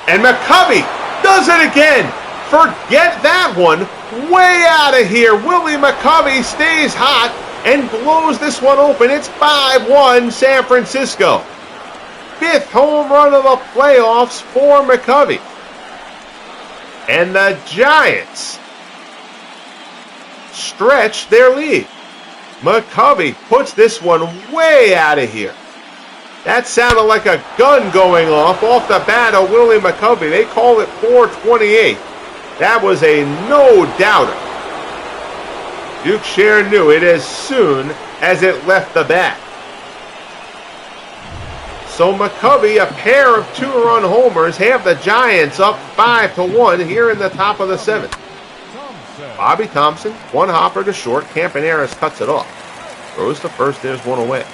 And McCovey does it again! Forget that one. Way out of here. Willie McCovey stays hot and blows this one open. It's 5-1 San Francisco. 5th home run of the playoffs for McCovey. And the Giants stretch their lead. McCovey puts this one way out of here. That sounded like a gun going off the bat of Willie McCovey. They call it 428. That was a no-doubter. Dukeshire knew it as soon as it left the bat. So McCovey, a pair of 2-run homers, have the Giants up 5-1 here in the top of the 7th. Bobby Thompson, 1 hopper to short. Campaneris cuts it off. Throws to first, there's 1 away.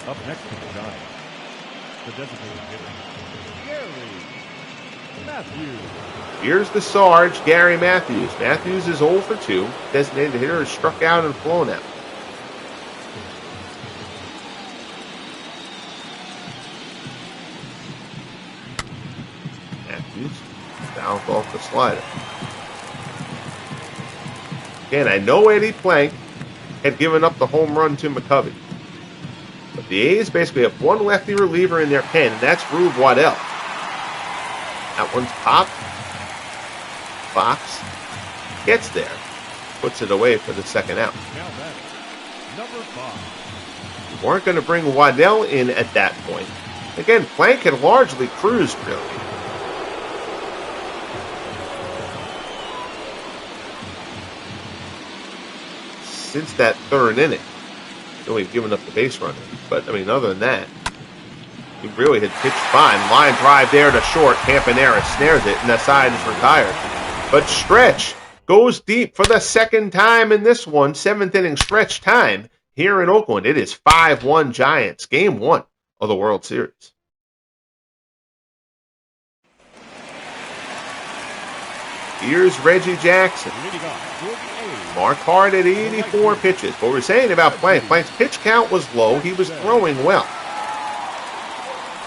Up next to the Giants, the designated hitter, Matthews. Here's the Sarge, Gary Matthews. Matthews is 0 for 2. Designated hitter is struck out and flown out. Matthews fouls off the slider. Again, I know Eddie Plank had given up the home run to McCovey. But the A's basically have 1 lefty reliever in their pen, and that's Rube Waddell. That one's popped. Fox gets there. Puts it away for the 2nd out. Now that's number 5. Weren't going to bring Waddell in at that point. Again, Plank had largely cruised, really. Since that 3rd inning. We've given up the base runner. But, I mean, other than that, he really had pitched fine. Line drive there to short. Campaneris snares it, and the side is retired. But Stretch goes deep for the 2nd time in this one. 7th inning stretch time here in Oakland. It is 5-1 Giants. Game 1 of the World Series. Here's Reggie Jackson. Marquard at 84 pitches. What we're saying about Plank, Plank's pitch count was low. He was throwing well.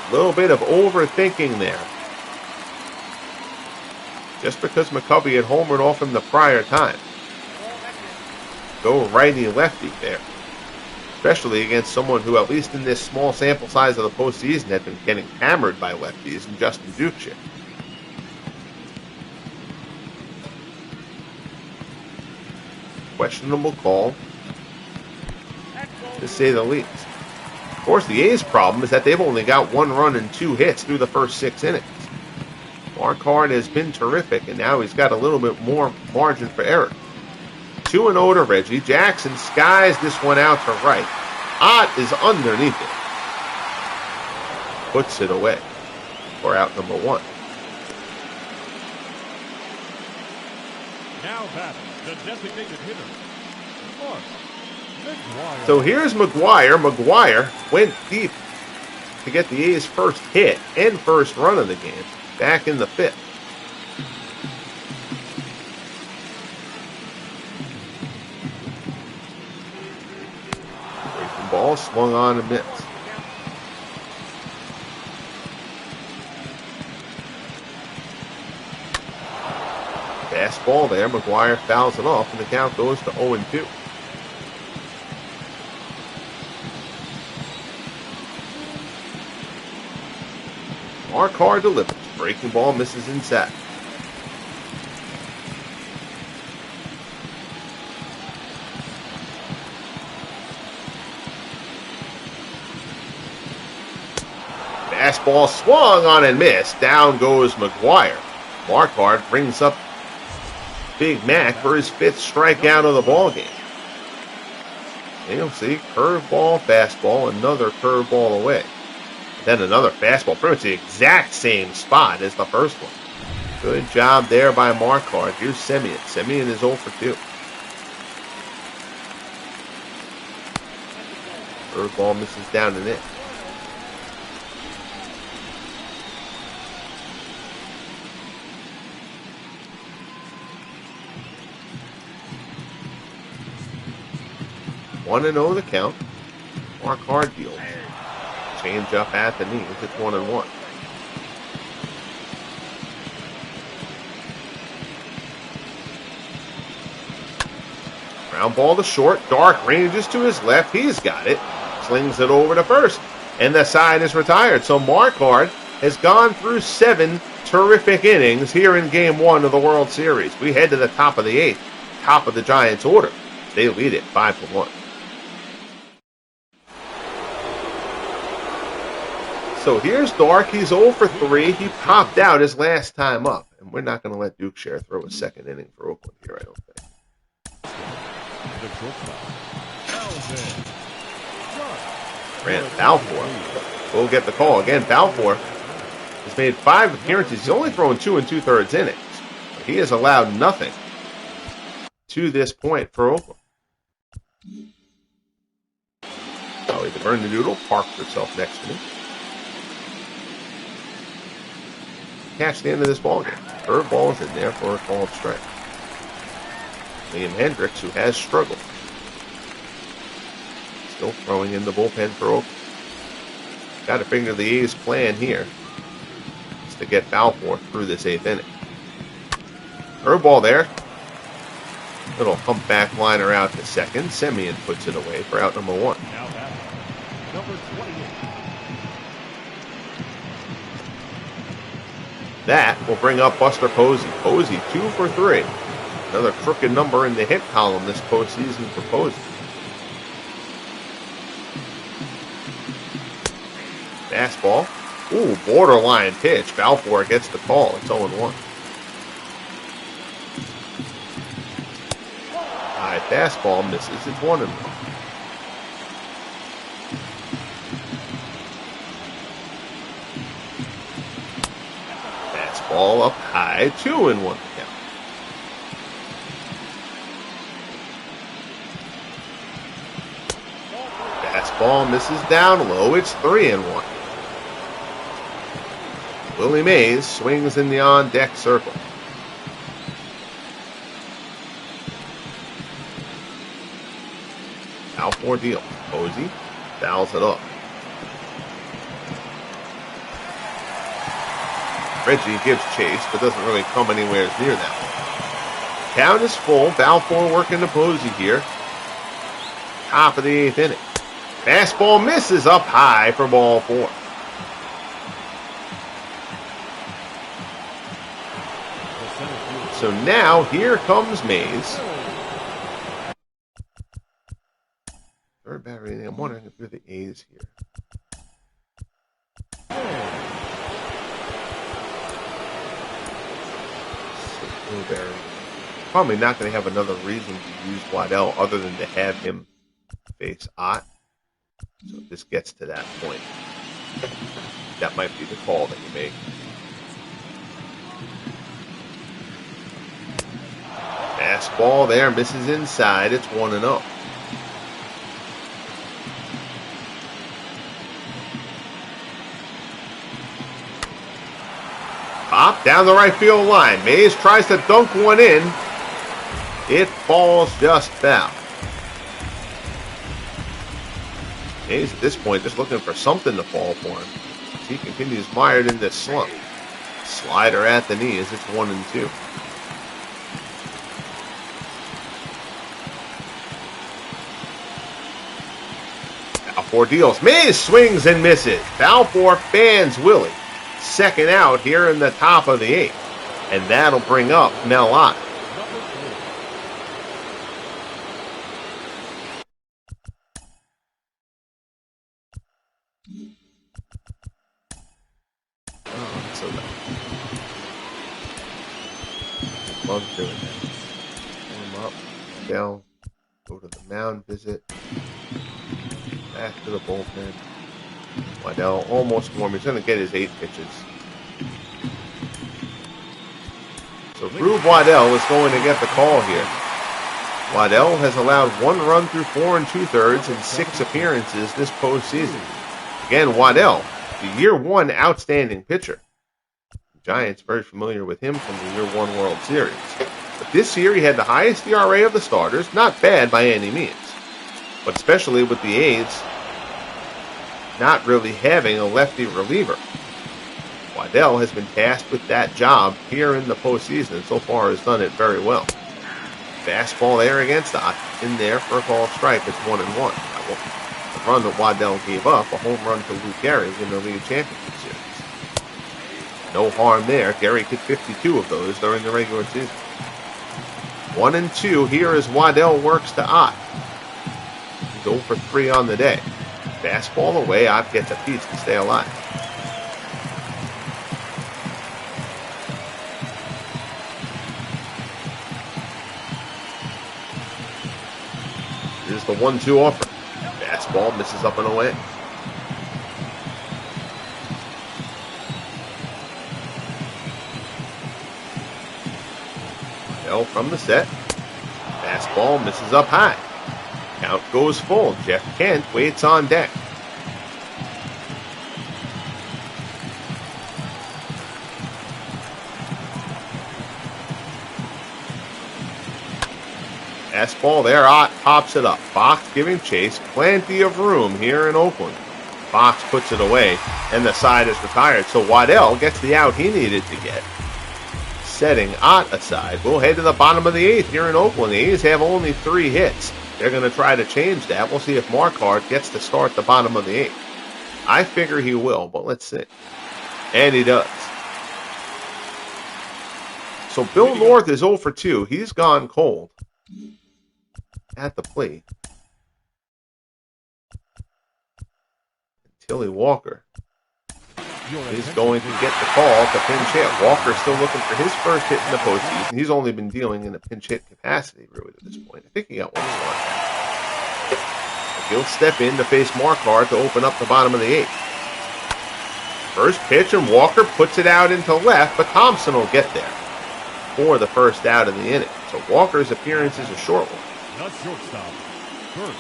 A little bit of overthinking there. Just because McCovey had homered off him the prior time. Go righty-lefty there. especially against someone who, at least in this small sample size of the postseason, had been getting hammered by lefties and Justin Duke. Questionable call, to say the least. Of course, the A's problem is that they've only got 1 run and 2 hits through the first 6 innings. Marquard has been terrific, and now he's got a little bit more margin for error. 2-0 to Reggie. Jackson skies this one out to right. Ott is underneath it. Puts it away for out number 1. Now batting, the designated hitter, Mark McGwire. So here's McGwire. McGwire went deep to get the A's first hit and first run of the game back in the 5th. Breaking ball swung on and missed. Fastball there. McGwire fouls it off, and the count goes to 0-2. Marquard delivers. Breaking ball misses inside. Fastball swung on and missed. Down goes McGwire. Marquard brings up Big Mac for his 5th strikeout of the ballgame. And you'll see curveball, fastball, another curveball away. Then another fastball, pretty much the exact same spot as the first one. Good job there by Marquard. Here's Semien. Semien is 0 for 2. Curveball misses down and in. One and 0 the count. Marquard deals. Change up at the knees. It's 1-1. Ground ball to short. Dark ranges to his left. He's got it. Slings it over to first. And the side is retired. So Marquard has gone through 7 terrific innings here in Game 1 of the World Series. We head to the top of the 8th. Top of the Giants' order. They lead it 5-1. So here's Dark. He's 0 for 3. He popped out his last time up. And we're not going to let Duke Share throw a second inning for Oakland here, I don't think. Grant Balfour will get the call. Again, Balfour has made 5 appearances. He's only thrown 2 2/3 innings. But he has allowed nothing to this point for Oakland. Holly the Burn the Noodle parked herself next to me. Catch the end of this ballgame. Curveball is in there for a called strike. Liam Hendricks, who has struggled, still throwing in the bullpen for Oakland. Got to figure the A's plan here is to get Balfour through this 8th inning. Curveball there. Little humpback liner out to second. Semien puts it away for out number 1. Now batting, number 28. That will bring up Buster Posey. Posey 2 for 3. Another crooked number in the hit column this postseason for Posey. Fastball. Ooh, borderline pitch. Balfour gets the call. It's 0-1. High fastball misses. It's 1-1. Fastball up high. 2-1 count. Fastball misses down low. It's 3-1. Willie Mays swings in the on-deck circle. Balfour deal. Posey fouls it up. Reggie gives chase, but doesn't really come anywhere near that. Count is full. Balfour working to Posey here. Top of the 8th inning. Fastball misses up high for ball 4. So now here comes Mays. Third batter inning. I'm wondering if they're the A's here. Blueberry. Probably not going to have another reason to use Waddell other than to have him face Ott. So if this gets to that point, that might be the call that you make. Fastball there, misses inside. It's 1-0. Pop down the right field line. Mays tries to dunk one in. It falls just foul. Mays at this point just looking for something to fall for him as he continues mired in this slump. Slider at the knees. It's 1-2. Foul 4 deals. Mays swings and misses. Foul 4 fans Willie. Second out here in the top of the 8th. And that'll bring up Mel Ott. Oh, so love doing that. Warm up, down, go to the mound visit, back to the bullpen. Waddell almost warm. He's going to get his 8 pitches. So Rube Waddell is going to get the call here. Waddell has allowed 1 run through 4 2/3 in 6 appearances this postseason. Again, Waddell, the year 1 outstanding pitcher. The Giants very familiar with him from the year 1 World Series. But this year he had the highest ERA of the starters. Not bad by any means. But especially with the A's not really having a lefty reliever. Waddell has been tasked with that job here in the postseason and so far has done it very well. Fastball there against Ott. In there for a called strike. It's 1-1. The run that Waddell gave up, a home run to Luke Gehrig in the league championship series. No harm there. Gehrig hit 52 of those during the regular season. 1-2 here as Waddell works to Ott. He's 0 for 3 on the day. Fastball away, Ott gets a piece to stay alive. Here's the 1-2 offer. Fastball misses up and away. Bell from the set. Fastball misses up high. Count goes full. Jeff Kent waits on deck. Fastball there. Ott pops it up. Fox giving chase. Plenty of room here in Oakland. Fox puts it away, and the side is retired. So Waddell gets the out he needed to get. Setting Ott aside. We'll head to the bottom of the 8th here in Oakland. The A's have only 3 hits. They're going to try to change that. We'll see if Marquard gets to start the bottom of the 8th. I figure he will, but let's see. And he does. So Bill North is 0 for 2. He's gone cold at the plate. Tilly Walker is going to get the call to pinch hit. Walker still looking for his first hit in the postseason. He's only been dealing in a pinch hit capacity really at this point. I think he got one start. He'll step in to face Marquard to open up the bottom of the 8th. First pitch, and Walker puts it out into left, but Thompson will get there for the first out of the inning. So Walker's appearance is a short one. Not shortstop. Bert.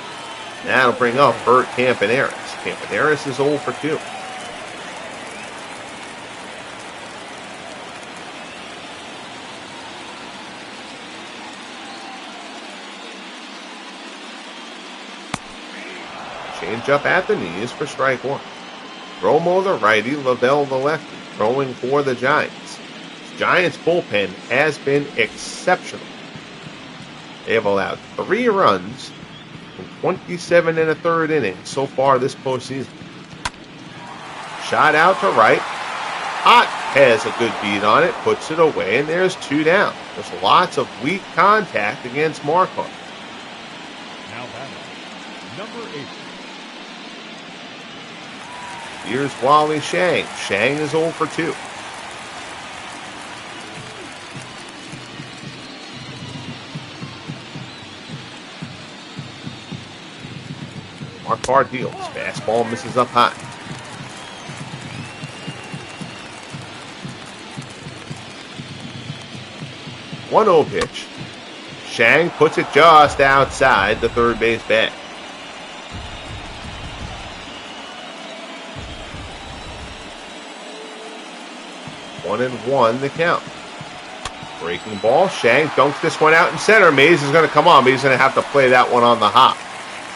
That'll bring up Bert Campaneris. Campaneris is 0 for 2. Change up at the knees for strike 1. Romo the righty, Lavelle the lefty, throwing for the Giants. The Giants bullpen has been exceptional. They have allowed 3 runs 27 and a third innings so far this postseason. Shot out to right. Ott has a good beat on it, puts it away, and there's 2 down. There's lots of weak contact against Marquard. Now batting, number 8. Here's Wally Shang. Shang is 0 for 2. Marquard deals. Fastball misses up high. 1-0 pitch. Shang puts it just outside the third base bag. One and one the count. Breaking ball. Shang dunks this one out in center. Mays is going to come on, but he's going to have to play that one on the hop.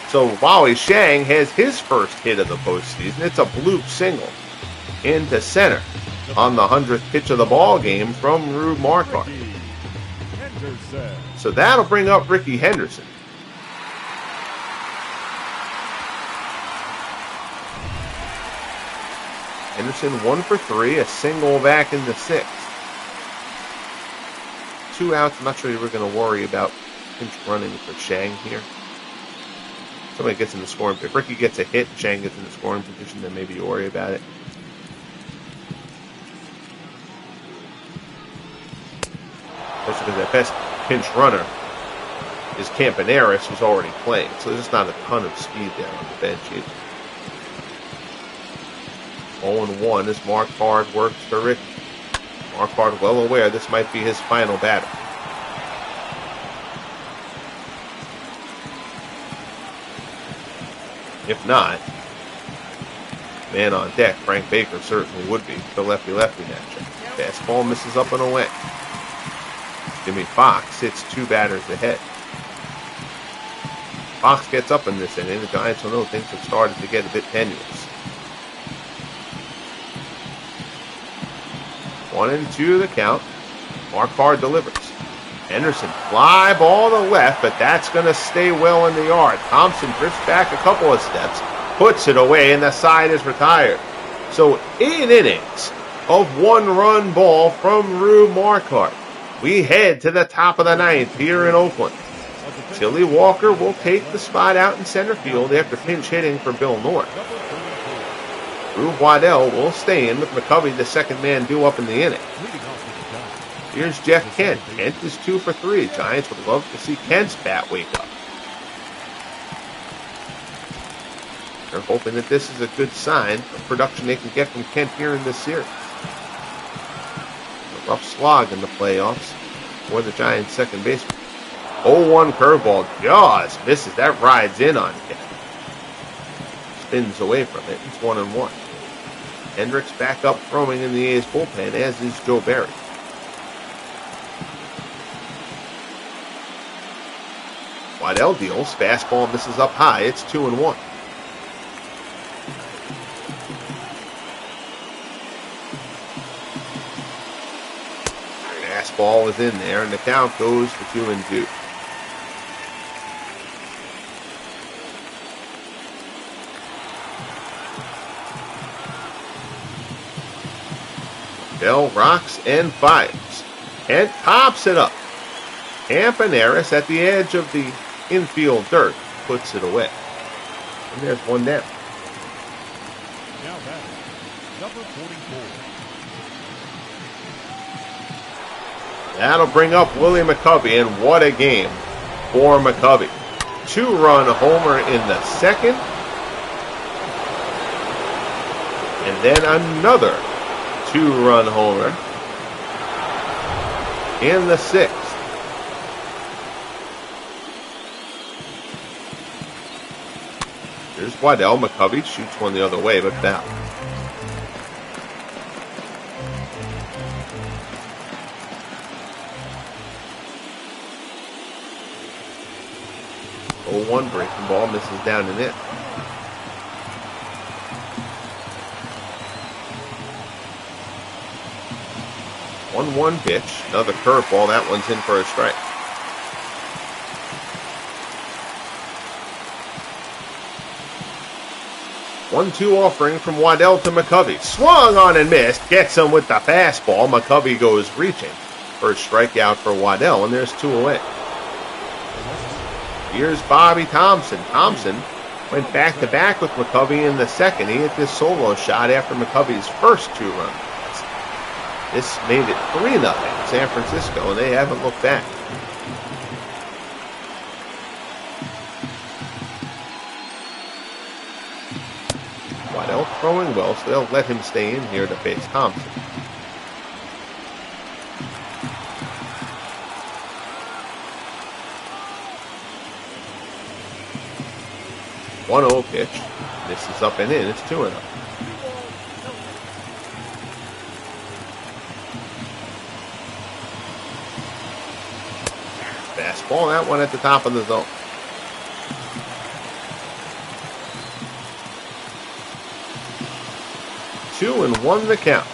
So Wally Shang has his first hit of the postseason. It's a bloop single into center on the 100th pitch of the ball game from Rube Marquard. So that'll bring up Ricky Henderson. Henderson 1 for 3, a single back in the 6th. 2 outs. I'm not sure we're going to worry about pinch running for Shang here. Somebody gets in the scoring. If Ricky gets a hit, Shang gets in the scoring position, then maybe you worry about it. Also, because that best pinch runner is Campaneris, who's already playing. So there's just not a ton of speed there on the bench either. 0-1 as Marquard works for Ricky. Marquard well aware this might be his final batter. If not, man on deck, Frank Baker certainly would be the lefty-lefty matchup. Fastball misses up and away. Jimmy Fox hits 2 batters ahead. Fox gets up in this inning. The Giants will know things have started to get a bit tenuous. 1-2 the count. Marquard delivers. Henderson fly ball to left, but that's going to stay well in the yard. Thompson drifts back a couple of steps, puts it away, and the side is retired. So 8 innings of 1-run ball from Rube Marquard. We head to the top of the 9th here in Oakland. Tilly Walker will take the spot out in center field after pinch hitting for Bill North. Rube Waddell will stay in with McCovey, the second man due up in the inning. Here's Jeff Kent. Kent is 2 for 3. Giants would love to see Kent's bat wake up. They're hoping that this is a good sign of production they can get from Kent here in this series. A rough slog in the playoffs for the Giants' second baseman. 0-1 curveball. Jaws misses. That rides in on Kent. Spins away from it. It's 1-1. Hendricks back up throwing in the A's bullpen, as is Joe Barry. Waddell deals. Fastball misses up high. It's 2-1. Fastball is in there, and the count goes to 2-2. Bell rocks and fires. And pops it up. Campaneris at the edge of the infield dirt puts it away. And there's 1 down. Now batting, number 44. That'll bring up Willie McCovey, and what a game for McCovey. 2-run homer in the 2nd. And then another 2-run homer in the 6th. Here's Waddell. McCovey shoots one the other way, but foul. One breaking ball misses down and in. One pitch, another curveball. That one's in for a strike. 1-2 offering from Waddell to McCovey. Swung on and missed. Gets him with the fastball. McCovey goes reaching. First strikeout for Waddell, and there's 2 away. Here's Bobby Thompson. Thompson went back-to-back with McCovey in the second. He hit this solo shot after McCovey's first 2-run. This made it 3-0 San Francisco, and they haven't looked back. Waddell throwing well, so they'll let him stay in here to face Thompson. One 1-0 pitch. This is up and in. It's 2-0. Fastball, that one at the top of the zone. 2-1 the count.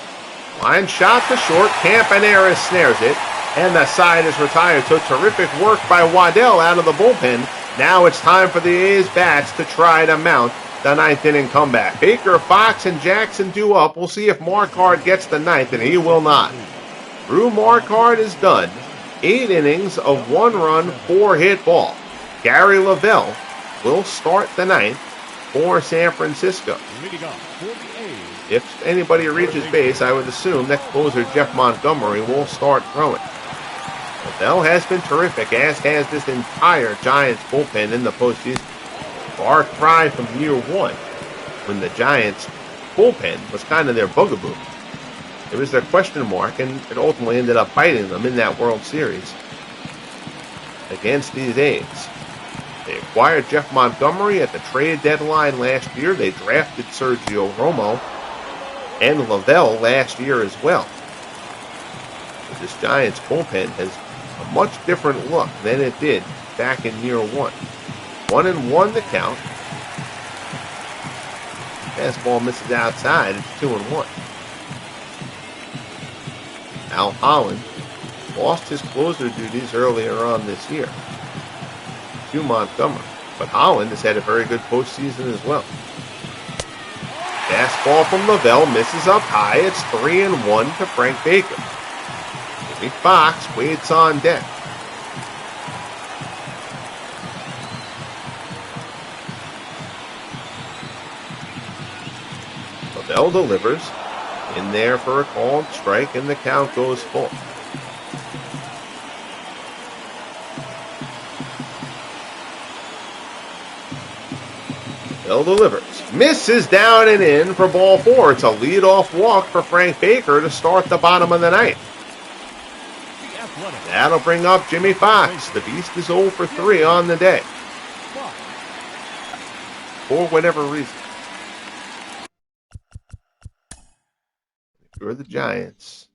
Line shot to short. Campanera snares it, and the side is retired. So terrific work by Waddell out of the bullpen. Now it's time for the A's bats to try to mount the 9th inning comeback. Baker, Fox, and Jackson due up. We'll see if Marquard gets the 9th, and he will not. Rube Marquard is done. 8 innings of 1-run, 4-hit ball. Gary Lavelle will start the 9th for San Francisco. If anybody reaches base, I would assume that closer Jeff Montgomery will start throwing. Lavelle has been terrific, as has this entire Giants bullpen in the postseason. Far cry from year 1, when the Giants bullpen was kind of their bugaboo. It was their question mark, and it ultimately ended up biting them in that World Series against these A's. They acquired Jeff Montgomery at the trade deadline last year. They drafted Sergio Romo and Lavelle last year as well. But this Giants bullpen has a much different look than it did back in year 1. 1-1 the count. Fastball misses outside. It's 2-1. Al Holland lost his closer duties earlier on this year to Montgomery, but Holland has had a very good postseason as well. Fastball from Lavelle misses up high. It's 3-1 to Frank Baker. Jimmy Fox waits on deck. Lavelle delivers. In there for a called strike, and the count goes full. Lavelle delivers. Misses down and in for ball 4. It's a leadoff walk for Frank Baker to start the bottom of the 9th. That'll bring up Jimmy Fox. The Beast is 0 for 3 on the day. For whatever reason. If you're the Giants,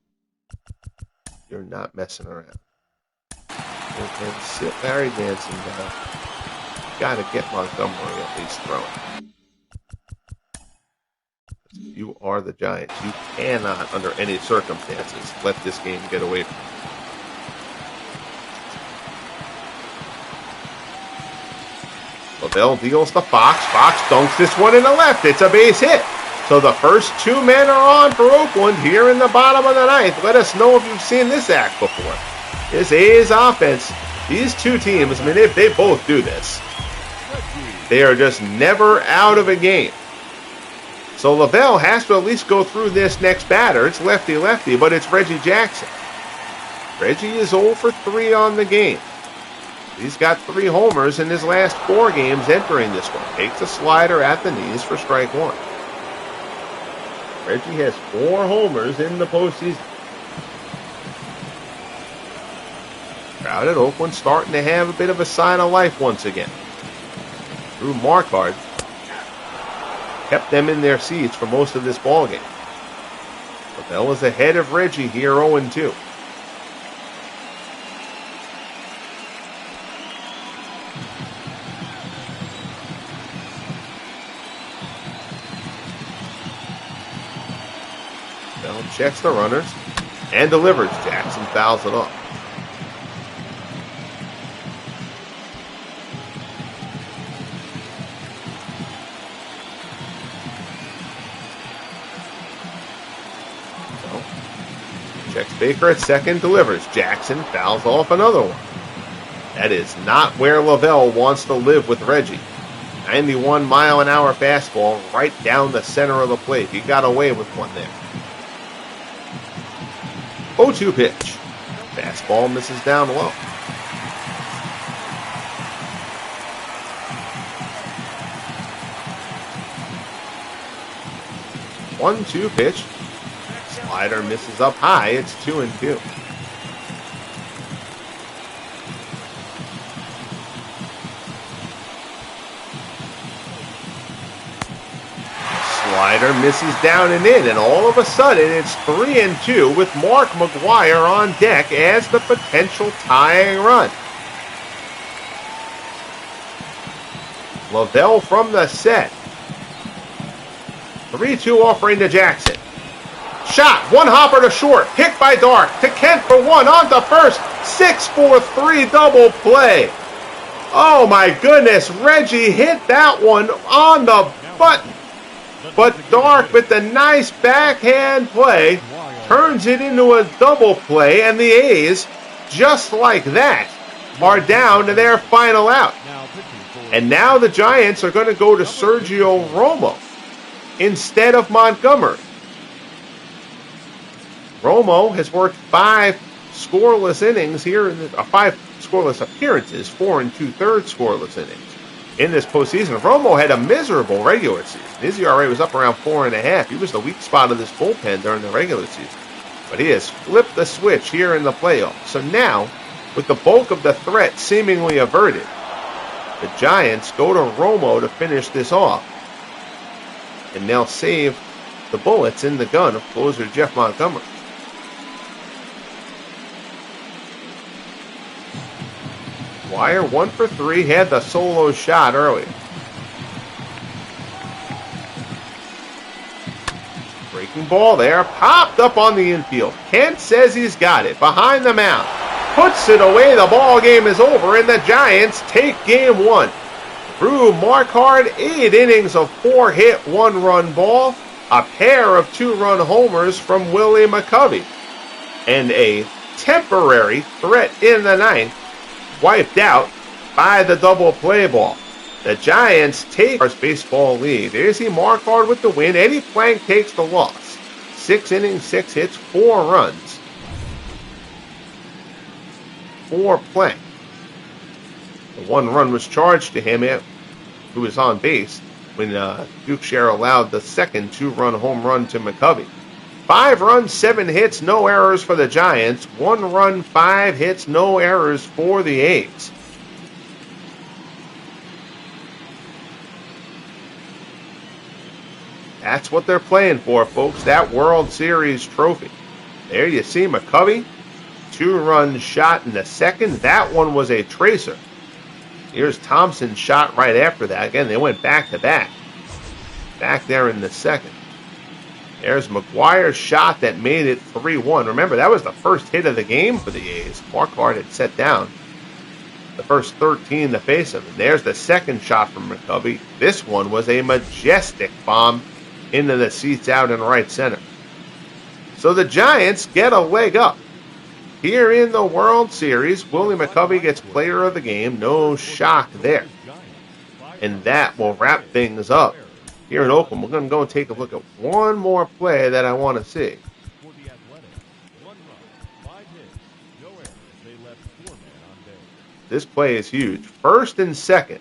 you're not messing around. You can sit Larry Jansen down. You got to get Montgomery at least throwing. You are the Giants. You cannot, under any circumstances, let this game get away from you. Lavelle deals to Fox. Fox dunks this one in the left. It's a base hit. So the first 2 men are on for Oakland here in the bottom of the 9th. Let us know if you've seen this act before. This A's offense, these 2 teams, I mean, if they both do this, they are just never out of a game. So Lavelle has to at least go through this next batter. It's lefty-lefty, but it's Reggie Jackson. Reggie is 0 for 3 on the game. He's got 3 homers in his last 4 games entering this one. Takes a slider at the knees for strike 1. Reggie has 4 homers in the postseason. Crowd at Oakland starting to have a bit of a sign of life once again. Rube Marquard kept them in their seats for most of this ballgame. Lavelle is ahead of Reggie here 0-2. Bell checks the runners and delivers. Jackson fouls it off. Baker at second delivers. Jackson fouls off another one. That is not where Lavelle wants to live with Reggie. 91-mile-an-hour fastball right down the center of the plate. He got away with one there. 0-2 pitch. Fastball misses down low. One-two pitch. Slider misses up high. It's 2-2. Slider misses down and in, and all of a sudden it's 3-2 with Mark McGwire on deck as the potential tying run. Lavelle from the set. 3-2 offering to Jackson. Shot, one hopper to short, picked by Dark, to Kent for one, on to first, 6-4-3 double play. Oh my goodness, Reggie hit that one on the button. But Dark, with the nice backhand play, turns it into a double play, and the A's, just like that, are down to their final out. And now the Giants are going to go to Sergio Romo instead of Montgomery. Romo has worked 5 scoreless innings here, 5 scoreless appearances, 4 2/3 scoreless innings in this postseason. Romo had a miserable regular season. His ERA was up around 4.5. He was the weak spot of this bullpen during the regular season. But he has flipped the switch here in the playoffs. So now, with the bulk of the threat seemingly averted, the Giants go to Romo to finish this off. And they'll save the bullets in the gun of closer Jeff Montgomery. Wire 1 for 3, had the solo shot early. Breaking ball there, popped up on the infield. Kent says he's got it behind the mound. Puts it away, the ball game is over, and the Giants take game 1. Rube Marquard, 8 innings of 4-hit, 1-run ball, a pair of 2-run homers from Willie McCovey, and a temporary threat in the 9th, wiped out by the double play ball. The Giants take our baseball lead. There's Marquard with the win. Eddie Plank takes the loss. 6 innings, 6 hits, 4 runs for Plank. The 1 run was charged to him, who was on base, when Duke Scher allowed the second 2-run home run to McCovey. 5 runs, 7 hits, no errors for the Giants. 1 run, 5 hits, no errors for the A's. That's what they're playing for, folks. That World Series trophy. There you see McCovey. 2-run shot in the second. That one was a tracer. Here's Thompson's shot right after that. Again, they went back-to-back. Back there in the second. There's McGwire's shot that made it 3-1. Remember, that was the first hit of the game for the A's. Marquard had set down the first 13 to face him. And there's the second shot from McCovey. This one was a majestic bomb into the seats out in right center. So the Giants get a leg up. Here in the World Series, Willie McCovey gets player of the game. No shock there. And that will wrap things up here in Oakland. We're going to go and take a look at one more play that I want to see. This play is huge. 1st and 2nd.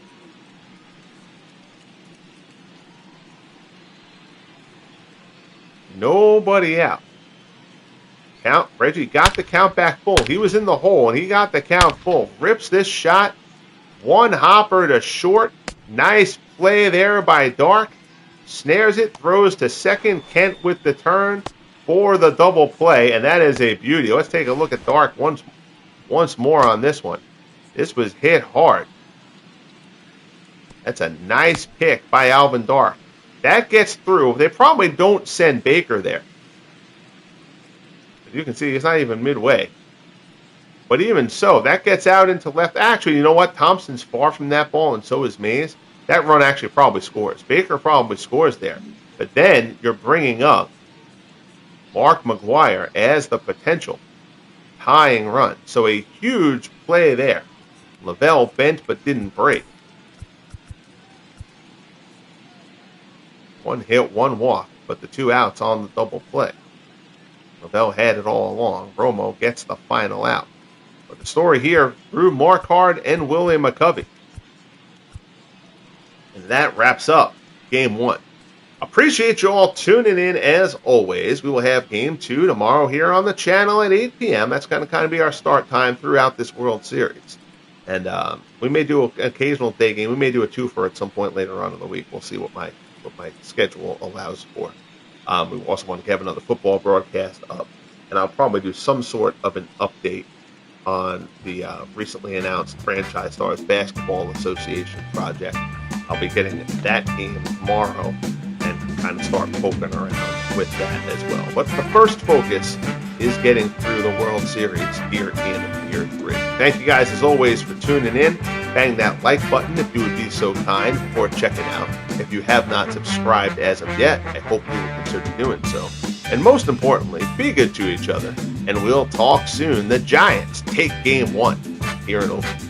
Nobody out. Count. Reggie got the count back full. He was in the hole, and he got the count full. Rips this shot. 1 hopper to short. Nice play there by Dark. Snares it, throws to second. Kent with the turn for the double play, and that is a beauty. Let's take a look at Dark once more on this one. This was hit hard. That's a nice pick by Alvin Dark. That gets through. They probably don't send Baker there. As you can see, it's not even midway. But even so, that gets out into left. Actually, you know what? Thompson's far from that ball, and so is Mays. That run actually probably scores. Baker probably scores there. But then you're bringing up Mark McGwire as the potential tying run. So a huge play there. Lavelle bent but didn't break. 1 hit, 1 walk, but the 2 outs on the double play. Lavelle had it all along. Romo gets the final out. But the story here, Rube Marquard and Willie McCovey. And that wraps up Game 1. Appreciate you all tuning in as always. We will have Game 2 tomorrow here on the channel at 8 p.m. That's going to kind of be our start time throughout this World Series. And we may do an occasional day game. We may do a twofer at some point later on in the week. We'll see what my schedule allows for. We also want to have another football broadcast up. And I'll probably do some sort of an update on the recently announced Franchise Stars Basketball Association project. I'll be getting that game tomorrow and kind of start poking around with that as well. But the first focus is getting through the World Series here in Year 3. Thank you guys, as always, for tuning in. Bang that like button if you would be so kind before checking out. If you have not subscribed as of yet, I hope you will consider doing so. And most importantly, be good to each other. And we'll talk soon. The Giants take Game 1 here in Oakland.